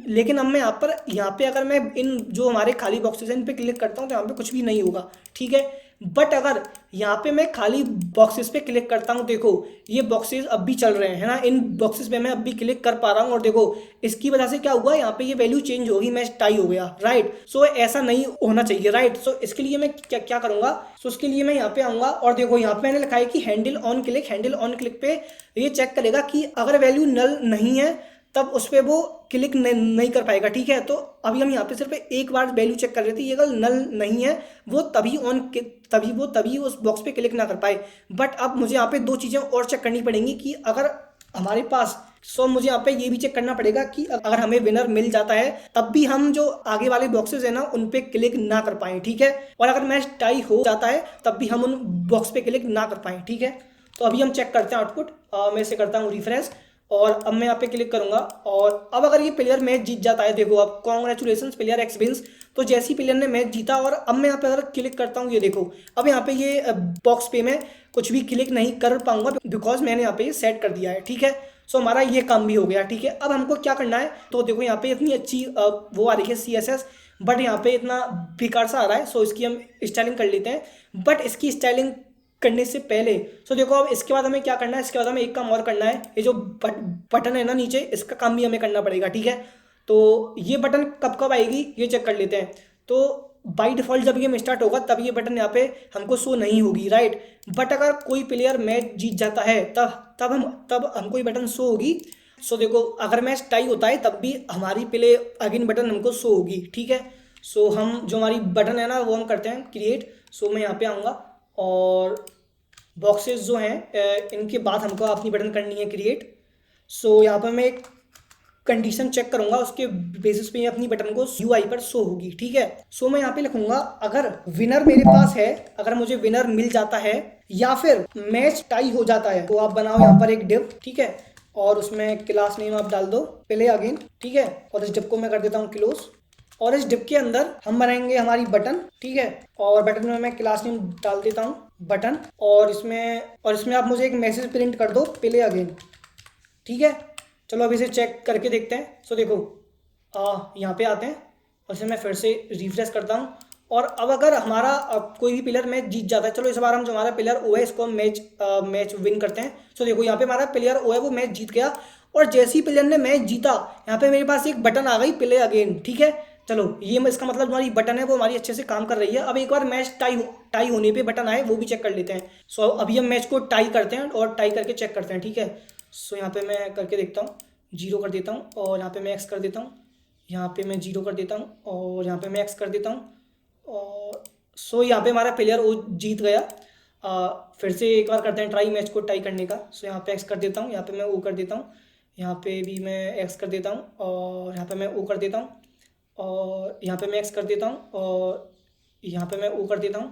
लेकिन अब मैं यहाँ पे अगर मैं इन जो हमारे खाली बॉक्सेस हैं इन पे क्लिक करता हूँ तो यहाँ पे कुछ भी नहीं होगा, ठीक है। बट अगर यहाँ पे मैं खाली बॉक्सेस पे क्लिक करता हूँ, देखो ये बॉक्सेस अब भी चल रहे हैं, है ना, इन बॉक्सेस पे मैं अब भी क्लिक कर पा रहा हूँ और देखो इसकी वजह से क्या हुआ, यहाँ पे ये वैल्यू चेंज होगी, मैच टाई हो गया, राइट। सो ऐसा नहीं होना चाहिए, राइट। सो इसके लिए मैं क्या करूंगा, सो उसके लिए मैं यहाँ पे आऊंगा और देखो यहाँ पे मैंने लिखा है कि हैंडल ऑन क्लिक पे ये चेक करेगा कि अगर वैल्यू नल नहीं है तब उस पर वो क्लिक नहीं कर पाएगा, ठीक है। तो अभी हम यहाँ पे सिर्फ एक बार वैल्यू चेक कर रहे थे, ये अगर नल नहीं है वो तभी उस बॉक्स पे क्लिक ना कर पाए। बट अब मुझे यहाँ पे दो चीज़ें और चेक करनी पड़ेंगी कि अगर हमारे पास मुझे यहाँ पे ये भी चेक करना पड़ेगा कि अगर हमें विनर मिल जाता है तब भी हम जो आगे वाले बॉक्सेस है ना उन पे क्लिक ना कर पाए, ठीक है। और अगर मैच टाई हो जाता है तब भी हम उन बॉक्स पे क्लिक ना कर पाए, ठीक है। तो अभी हम चेक करते हैं आउटपुट। मैं इसे करता हूँ रिफ्रेश और अब मैं यहाँ पे क्लिक करूंगा और अब अगर ये प्लेयर मैच जीत जाता है, देखो अब कॉन्ग्रेचुलेशन प्लेयर एक्स विंस, तो जैसे ही प्लेयर ने मैच जीता और अब मैं यहाँ पे अगर क्लिक करता हूँ, ये देखो अब यहाँ पे ये बॉक्स पे मैं कुछ भी क्लिक नहीं कर पाऊंगा बिकॉज मैंने यहाँ पे ये सेट कर दिया है, ठीक है। सो हमारा ये काम भी हो गया, ठीक है। अब हमको क्या करना है, तो देखो यहाँ पे इतनी अच्छी वो आ रही है CSS, बट यहाँ पे इतना बेकार सा आ रहा है। सो इसकी हम स्टाइलिंग कर लेते हैं। बट इसकी स्टाइलिंग करने से पहले देखो अब इसके बाद हमें क्या करना है, इसके बाद हमें एक काम और करना है, ये जो बटन है ना नीचे, इसका काम भी हमें करना पड़ेगा, ठीक है। तो ये बटन कब आएगी ये चेक कर लेते हैं। तो बाय डिफॉल्ट जब गेम स्टार्ट होगा तब ये बटन यहाँ पे हमको शो नहीं होगी, राइट। बट अगर कोई प्लेयर मैच जीत जाता है तब हमको ये बटन शो होगी। सो देखो अगर मैच टाई होता है तब भी हमारी प्ले अगेन बटन हमको शो होगी, ठीक है। सो हम जो हमारी बटन है ना वो हम करते हैं क्रिएट। सो मैं यहाँ पे आऊँगा और बॉक्सेस जो हैं इनके बाद हमको अपनी बटन करनी है क्रिएट। सो यहाँ पर मैं एक कंडीशन चेक करूंगा, उसके बेसिस पे अपनी बटन को UI पर शो होगी, ठीक है। सो मैं यहाँ पे लिखूंगा अगर विनर मेरे पास है, अगर मुझे विनर मिल जाता है या फिर मैच टाई हो जाता है, तो आप बनाओ यहाँ पर एक डिव, ठीक है, और उसमें क्लास नेम आप डाल दो प्ले अगेन, ठीक है। और इस डिव को मैं कर देता हूँ क्लोज और इस डिव के अंदर हम बनाएंगे हमारी बटन, ठीक है। और बटन में मैं क्लास नेम डाल देता हूँ बटन और इसमें आप मुझे एक मैसेज प्रिंट कर दो प्ले अगेन, ठीक है। चलो अब इसे चेक करके देखते हैं। सो देखो यहाँ पे आते हैं और इसे मैं फिर से रिफ्रेश करता हूँ और अब अगर हमारा कोई भी प्लेयर मैच जीत जाता है, चलो इस बार हम जो हमारा प्लेयर ओ है इसको हम मैच विन करते हैं। सो देखो यहाँ पे हमारा प्लेयर ओ है वो मैच जीत गया, और जैसे ही प्लेयर ने मैच जीता यहाँ पे मेरे पास एक बटन आ गई प्ले अगेन, ठीक है। चलो ये इसका मतलब हमारी बटन है वो हमारी अच्छे से काम कर रही है। अब एक बार मैच टाई होने पे बटन आए वो भी चेक कर लेते हैं। सो अभी हम मैच को टाई करते हैं और टाई करके चेक करते हैं, ठीक है। सो यहाँ पे मैं करके देखता हूँ, 0 कर देता हूँ और यहाँ पे मैं एक्स कर देता हूँ, यहाँ पे मैं 0 कर देता हूँ और यहाँ पे मैं एक्स कर देता हूँ। और सो यहाँ पे हमारा प्लेयर वो जीत गया। फिर से एक बार करते हैं ट्राई मैच को टाई करने का। सो यहाँ पे एक्स कर देता हूँ, यहाँ पे मैं ओ कर देता हूँ, यहाँ पे भी मैं एक्स कर देता हूँ और यहाँ पे मैं ओ कर देता हूँ और यहाँ पे मैं एक्स कर देता हूँ और यहाँ पे मैं ओ कर देता हूँ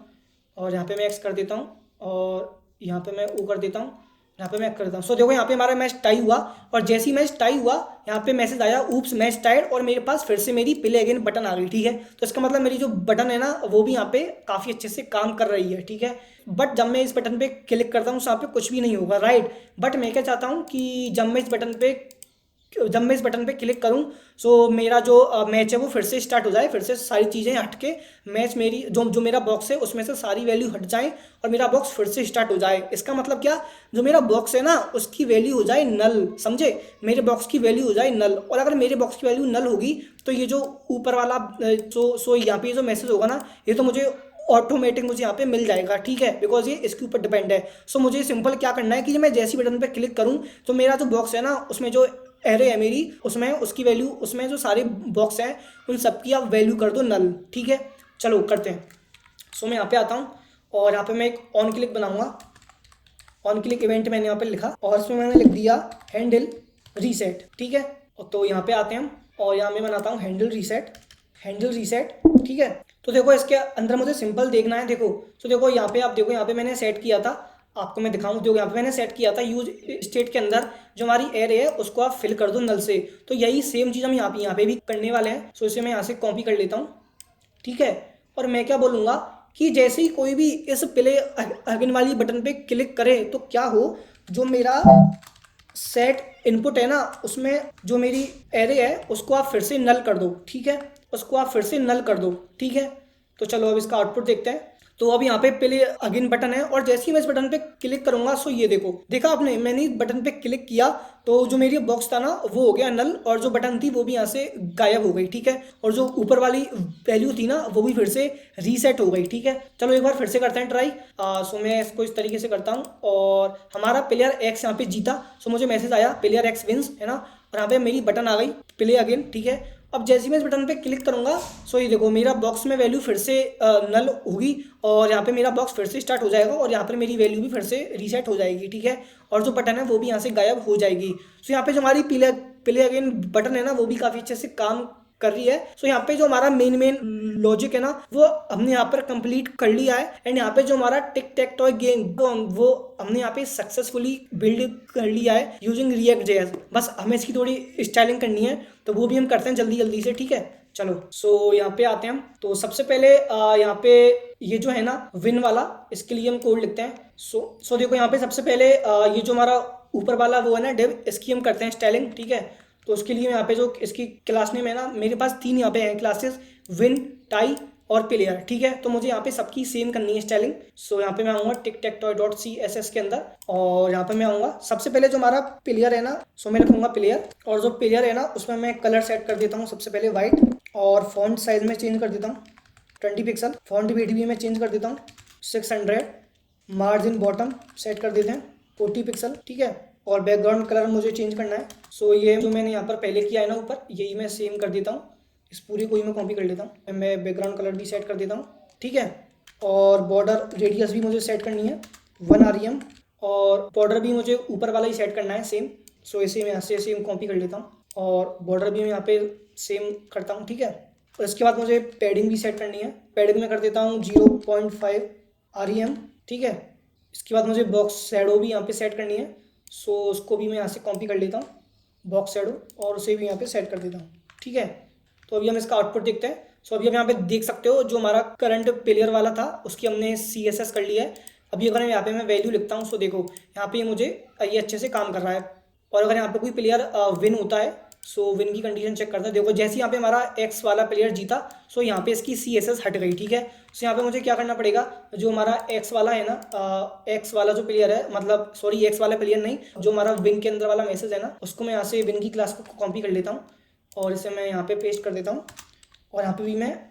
और यहाँ पे मैं एक्स कर देता हूँ और यहाँ पे मैं ओ कर देता हूँ, यहाँ पे मैं एक्स कर देता हूँ। सो देखो यहाँ पे हमारा मैच टाई हुआ, और जैसे ही मैच टाई हुआ यहाँ पे मैसेज आया ऊप्स मैच टाइड, और मेरे पास फिर से मेरी प्ले अगेन बटन आ गई, ठीक है। तो इसका मतलब मेरी जो बटन है ना वो भी यहाँ पे काफ़ी अच्छे से काम कर रही है, ठीक है। बट जब मैं इस बटन पे क्लिक करता हूँ यहाँ पे कुछ भी नहीं होगा, राइट। बट मैं क्या चाहता हूँ कि जब मैं इस बटन पे क्लिक करूं सो मेरा जो मैच है वो फिर से स्टार्ट हो जाए, फिर से सारी चीज़ें हट के मैच मेरी जो मेरा बॉक्स है उसमें से सारी वैल्यू हट जाए और मेरा बॉक्स फिर से स्टार्ट हो जाए। इसका मतलब क्या, जो मेरा बॉक्स है ना उसकी वैल्यू हो जाए नल, समझे। मेरे बॉक्स की वैल्यू हो जाए नल, और अगर मेरे बॉक्स की वैल्यू नल होगी तो ये जो ऊपर वाला सो यहाँ पे जो मैसेज होगा ना ये तो मुझे ऑटोमेटिक मुझे यहाँ पे मिल जाएगा, ठीक है, बिकॉज ये इसके ऊपर डिपेंड है। सो मुझे सिंपल क्या करना है कि मैं जैसी बटन पे क्लिक करूँ तो मेरा जो बॉक्स है ना उसमें जो एरे है मेरी उसमें उसकी वैल्यू, उसमें जो सारे बॉक्स हैं उन सब की आप वैल्यू कर दो नल, ठीक है। चलो करते हैं। सो मैं यहाँ पे आता हूँ और यहाँ पे मैं एक ऑन क्लिक बनाऊंगा। ऑन क्लिक इवेंट मैंने यहाँ पे लिखा और उसमें मैंने लिख दिया हैंडल रीसेट, ठीक है। तो यहाँ पे आते हैं हम और यहाँ मैं बनाता हूँ हैंडल रीसेट, ठीक है। तो देखो इसके अंदर मुझे सिंपल देखना है, देखो। तो देखो यहाँ पे आप देखो, यहाँ पे मैंने सेट किया था, आपको मैं दिखाऊं, देखो यहाँ पे मैंने सेट किया था यूज स्टेट के अंदर जो हमारी एरे है उसको आप फिल कर दो नल से। तो यही सेम चीज़ हम यहाँ पे भी करने वाले हैं। सो इसे मैं यहाँ से कॉपी कर लेता हूँ, ठीक है। और मैं क्या बोलूँगा कि जैसे ही कोई भी इस प्ले अगेन वाली बटन पे क्लिक करे तो क्या हो, जो मेरा सेट इनपुट है ना उसमें जो मेरी एरे है उसको आप फिर से नल कर दो, ठीक है। उसको आप फिर से नल कर दो, ठीक है। तो चलो अब इसका आउटपुट देखते हैं। तो अब यहाँ पे प्ले अगेन बटन है और जैसे ही मैं इस बटन पे क्लिक करूंगा सो ये देखो, देखा आपने, मैंने इस बटन पे क्लिक किया तो जो मेरी बॉक्स था ना वो हो गया नल, और जो बटन थी वो भी यहाँ से गायब हो गई, ठीक है। और जो ऊपर वाली वैल्यू थी ना वो भी फिर से रीसेट हो गई, ठीक है। चलो एक बार फिर से करते हैं ट्राई। सो मैं इसको इस तरीके से करता हूँ और हमारा प्लेयर एक्स यहाँ पे जीता। सो मुझे मैसेज आया प्लेयर एक्स विंस, है ना, और यहाँ पे मेरी बटन आ गई प्ले अगेन, ठीक है। अब जैसे ही मैं इस बटन पे क्लिक करूंगा सो ये देखो मेरा बॉक्स में वैल्यू फिर से नल होगी और यहाँ पे मेरा बॉक्स फिर से स्टार्ट हो जाएगा और यहाँ पर मेरी वैल्यू भी फिर से रीसेट हो जाएगी, ठीक है। और जो बटन है वो भी यहाँ से गायब हो जाएगी। सो यहाँ पे जो हमारी प्ले अगेन बटन है ना वो भी काफ़ी अच्छे से काम कर रही है। सो यहाँ पे जो हमारा मेन लॉजिक है ना वो हमने यहाँ पर कंप्लीट कर लिया है, एंड यहाँ पे जो हमारा टिक टैक टॉय गेम वो हमने यहाँ पे सक्सेसफुली बिल्ड कर लिया है यूजिंग रिएक्ट जेएस। बस हमें इसकी थोड़ी स्टाइलिंग करनी है तो वो भी हम करते हैं जल्दी से, ठीक है। चलो सो यहाँ पे आते हैं हम। तो सबसे पहले यहाँ पे ये जो है ना विन वाला, इसके लिए हम कोड लिखते हैं। सो देखो यहाँ पे सबसे पहले ये जो हमारा ऊपर वाला वो है ना डिव, इसकी हम करते हैं स्टाइलिंग, ठीक है। तो उसके लिए यहाँ पे जो इसकी क्लास नेम है ना, मेरे पास 3 यहाँ पे हैं क्लासेस, विन, टाई और प्लेयर, ठीक है। तो मुझे यहाँ पे सबकी सेम करनी है स्टाइलिंग। सो यहाँ पे मैं आऊँगा tictactoy.css के अंदर और यहाँ पे मैं आऊँगा। सबसे पहले जो हमारा प्लेयर है ना सो मैं रखूँगा प्लेयर, और जो प्लेयर है ना उसमें मैं कलर सेट कर देता हूँ सबसे पहले वाइट, और फॉन्ट साइज में चेंज कर देता हूँ 20 पिक्सल, फॉन्ट वेट भी मैं चेंज कर देता हूँ 600, मार्जिन बॉटम सेट कर देते हैं 40 पिक्सल, ठीक है। और बैकग्राउंड कलर मुझे चेंज करना है। सो ये जो मैंने यहाँ पर पहले किया है ना ऊपर, यही मैं सेम कर देता हूँ, इस पूरी को ही मैं कॉपी कर लेता हूँ। मैं बैकग्राउंड कलर भी सेट कर देता हूँ, ठीक है। और बॉर्डर रेडियस भी मुझे सेट करनी है 1 rem, और बॉर्डर भी मुझे ऊपर वाला ही सेट करना है सेम। सो इसे मैं यहाँ से सेम कॉपी कर लेता हूँ और बॉर्डर भी मैं यहाँ पे सेम करता हूँ, ठीक है। और इसके बाद मुझे पैडिंग भी सेट करनी है, पैडिंग में कर देता हूँ 0.5 rem, ठीक है। इसके बाद मुझे बॉक्स शैडो भी यहाँ पे सेट करनी है। सो उसको भी मैं यहाँ से कॉपी कर लेता हूँ बॉक्स शैडो, और उसे भी यहाँ पे सेट कर देता हूँ, ठीक है। तो अभी हम इसका आउटपुट देखते हैं। सो अभी हम यहाँ पे देख सकते हो जो हमारा करंट प्लेयर वाला था उसकी हमने CSS कर लिया है। अभी अगर यहाँ पे मैं वैल्यू लिखता हूँ सो देखो यहाँ पे मुझे ये अच्छे से काम कर रहा है। और अगर यहाँ पे कोई प्लेयर विन होता है सो विन की कंडीशन चेक करते हैं। देखो जैसे यहाँ पे हमारा एक्स वाला प्लेयर जीता, सो यहाँ पे इसकी CSS हट गई, ठीक है। सो यहाँ पे मुझे क्या करना पड़ेगा, जो हमारा एक्स वाला है ना, एक्स वाला जो प्लेयर है, मतलब सॉरी एक्स वाला प्लेयर नहीं, जो हमारा विन के अंदर वाला मैसेज है ना, उसको मैं यहाँ से विन की क्लास को कॉपी कर लेता हूँ और इसे मैं यहाँ पे पेस्ट कर देता हूँ और यहाँ पे भी मैं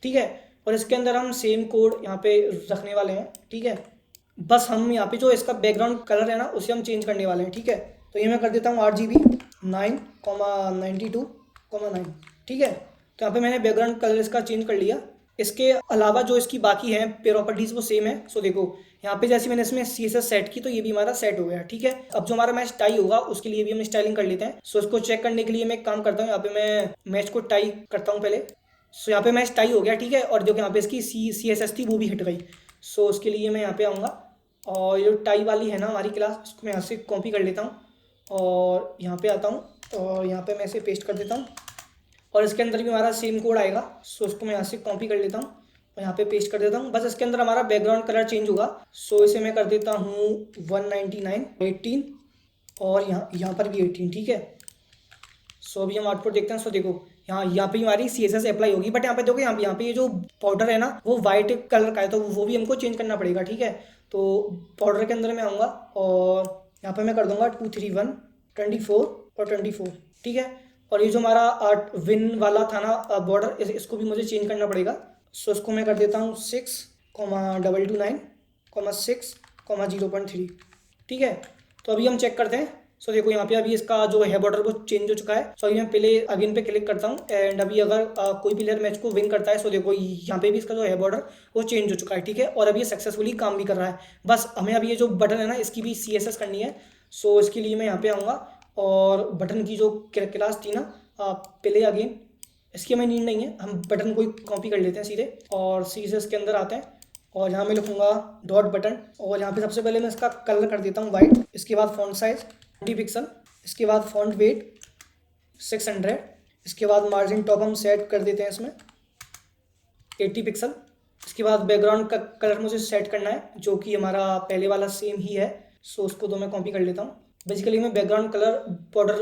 ठीक है। और इसके अंदर हम सेम कोड यहाँ पे रखने वाले हैं, ठीक है। बस हम यहाँ पे जो इसका बैकग्राउंड कलर है ना, उसे हम चेंज करने वाले हैं, ठीक है। तो ये मैं कर देता हूँ RGB 9,92,9, ठीक है। तो यहाँ पे मैंने बैकग्राउंड कलर इसका चेंज कर लिया। इसके अलावा जो इसकी बाकी हैं प्रॉपर्टीज़ वो सेम है। सो देखो यहाँ पे जैसे मैंने इसमें CSS सेट की, तो ये भी हमारा सेट हो गया, ठीक है। अब जो हमारा मैच टाई होगा उसके लिए भी हम स्टाइलिंग कर लेते हैं। सो इसको चेक करने के लिए मैं एक काम करता हूँ, यहाँ पे मैं मैच को टाई करता हूँ पहले। सो यहाँ पे मैच टाई हो गया, ठीक है। और जो यहाँ पे इसकी CSS थी वो भी हट गई। सो उसके लिए मैं यहाँ पे आऊँगा और ये टाई वाली है ना हमारी क्लास, उसको मैं यहाँ से कॉपी कर लेता हूँ और यहाँ पे आता हूँ और यहाँ पे मैं इसे पेस्ट कर देता हूँ और इसके अंदर भी हमारा सेम कोड आएगा। सो उसको मैं यहाँ से कॉपी कर लेता हूँ और यहाँ पे पेस्ट कर देता हूँ। बस इसके अंदर हमारा बैकग्राउंड कलर चेंज होगा। सो इसे मैं कर देता हूँ 199 18 और यहाँ पर भी 18, ठीक है। सो अभी हम आउटपुट देखते हैं। सो देखो यहाँ पे हमारी CSS अप्लाई होगी, बट यहाँ पे देखो यहाँ पे ये जो पाउडर है ना वो वाइट कलर का है, तो वो भी हमको चेंज करना पड़ेगा, ठीक है। तो पाउडर के अंदर मैं आऊँगा और यहाँ पे मैं कर दूंगा 231 24 और 24, ठीक है। और ये जो हमारा विन वाला था ना बॉर्डर, इसको भी मुझे चेंज करना पड़ेगा। सो इसको मैं कर देता हूँ 6,229, 6,0.3, ठीक है। तो अभी हम चेक करते हैं। सो देखो यहाँ पे अभी इसका जो है बॉर्डर वो चेंज हो चुका है। सो अभी मैं पहले अगेन पे क्लिक करता हूँ एंड अभी अगर कोई प्लेयर मैच को विन करता है, सो देखो यहाँ पे भी इसका जो है बॉर्डर वो चेंज हो चुका है, ठीक है। और अभी ये सक्सेसफुली काम भी कर रहा है। बस हमें अभी ये जो बटन है ना इसकी भी CSS करनी है। सो इसके लिए मैं यहाँ पे आऊँगा और बटन की जो क्लास थी ना, पहले अगेन इसकी हमें नीड नहीं है, हम बटन को ही कॉपी कर लेते हैं सीधे और CSS के अंदर आते हैं और यहाँ मैं लिखूँगा डॉट बटन और यहाँ पे सबसे पहले मैं इसका कलर कर देता हूँ वाइट। इसके बाद फॉन्ट साइज 20 पिक्सल, इसके बाद फॉन्ट वेट 600, इसके बाद मार्जिन टॉप हम सेट कर देते हैं इसमें 80 पिक्सल। इसके बाद बैकग्राउंड का कलर मुझे सेट करना है जो कि हमारा पहले वाला सेम ही है। सो उसको तो मैं कॉपी कर लेता हूँ। बेसिकली मैं बैकग्राउंड कलर, बॉर्डर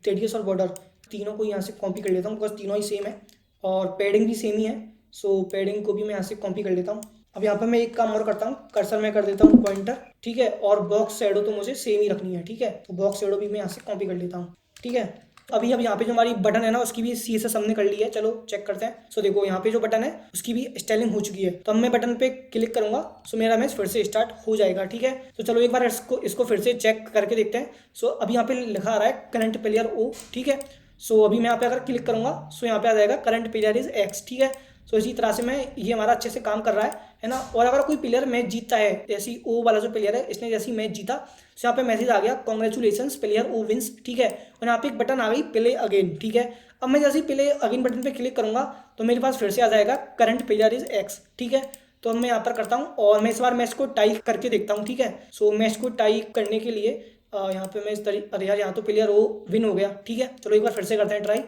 रेडियस और बॉर्डर तीनों को यहाँ से कॉपी कर लेता हूँ बिकॉज तीनों ही सेम है और पैडिंग भी सेम ही है। सो पैडिंग को भी मैं यहाँ से कॉपी कर लेता हूँ। अब यहाँ पर मैं एक काम और करता हूँ, कर्सर मैं कर देता हूँ पॉइंटर, ठीक है। और बॉक्स शैडो तो मुझे सेम ही रखनी है, ठीक है। तो बॉक्स शैडो भी मैं यहाँ से कॉपी कर लेता हूँ, ठीक है। अभी अब यहाँ पे जो हमारी बटन है ना उसकी भी CSS हमने कर ली है। चलो चेक करते हैं। सो देखो यहाँ पे जो बटन है उसकी भी स्टाइलिंग हो चुकी है। तो अब मैं बटन पे क्लिक करूंगा, सो मेरा मैच फिर से स्टार्ट हो जाएगा, ठीक है। तो चलो एक बार इसको फिर से चेक करके देखते हैं। सो अभी यहाँ पे लिखा आ रहा है करंट प्लेयर O, ठीक है। सो अभी मैं यहाँ पे अगर क्लिक करूंगा सो यहाँ पे आ जाएगा करंट प्लेयर इज X, ठीक है। सो इसी तरह से ये हमारा अच्छे से काम कर रहा है ना। और अगर कोई प्लेयर मैच जीतता है, जैसी O वाला जो प्लेयर है इसने जैसी मैच जीता, तो यहाँ पे मैसेज आ गया कॉन्ग्रेचुलेशंस प्लेयर O विंस, ठीक है। और यहाँ पे एक बटन आ गई प्ले अगेन, ठीक है। अब मैं जैसे प्ले अगेन बटन पे क्लिक करूंगा तो मेरे पास फिर से आ जाएगा करंट प्लेयर इज X, ठीक है। तो अब मैं यहाँ पर करता हूँ और मैं इस बार मैच को टाई करके देखता हूँ, ठीक है। सो मैच को टाई करने के लिए यहाँ पे मैं इस तरीके, अरे यार यहाँ तो प्लेयर O विन हो गया, ठीक है। चलो एक बार फिर से करते हैं ट्राई।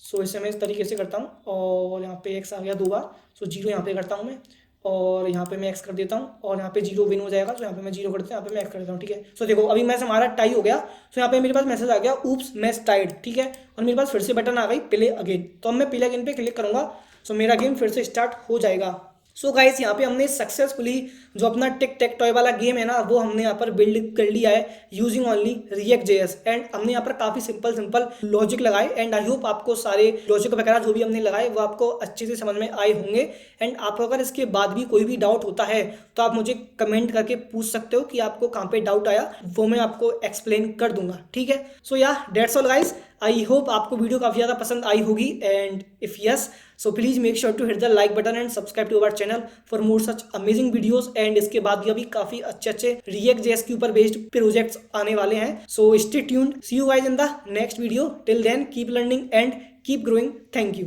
सो इसे मैं इस तरीके से करता हूँ और यहाँ पे X आ गया 2 बार। सो 0 यहाँ पे करता हूँ मैं और यहाँ पे मैं X कर देता हूँ और यहाँ पे 0 विन हो जाएगा। तो यहाँ पे मैं 0 करता हूँ, यहाँ पे मैं X कर देता हूँ, ठीक है। सो देखो अभी मैच हमारा टाई हो गया। सो यहाँ पे मेरे पास मैसेज आ गया ऊप्स मैच टाइड, ठीक है। और मेरे पास फिर से बटन आ गई प्ले अगेन। तो अब मैं प्ले अगेन पे क्लिक करूँगा, सो मेरा गेम फिर से स्टार्ट हो जाएगा। सो गाइस यहाँ पे हमने सक्सेसफुली जो अपना टिक टैक टॉय वाला गेम है ना वो हमने यहाँ पर बिल्ड कर लिया है यूजिंग ओनली React.js एंड हमने यहाँ पर काफ़ी सिंपल लॉजिक लगाए एंड आई होप आपको सारे लॉजिक वगैरह जो भी हमने लगाए वो आपको अच्छे से समझ में आए होंगे। एंड आपको अगर इसके बाद भी कोई भी डाउट होता है तो आप मुझे कमेंट करके पूछ सकते हो कि आपको कहाँ पे डाउट आया, वो मैं आपको एक्सप्लेन कर दूंगा, ठीक है। सो या that's all guys, I hope आपको वीडियो काफ़ी ज़्यादा पसंद आई होगी and if yes so please make sure to hit the like button and subscribe to our channel for more such amazing videos. And इसके बाद भी अभी काफ़ी अच्छे React.js के ऊपर बेस्ड प्रोजेक्ट्स आने वाले हैं। So stay tuned, see you guys in the next video. Till then keep learning and keep growing. Thank you.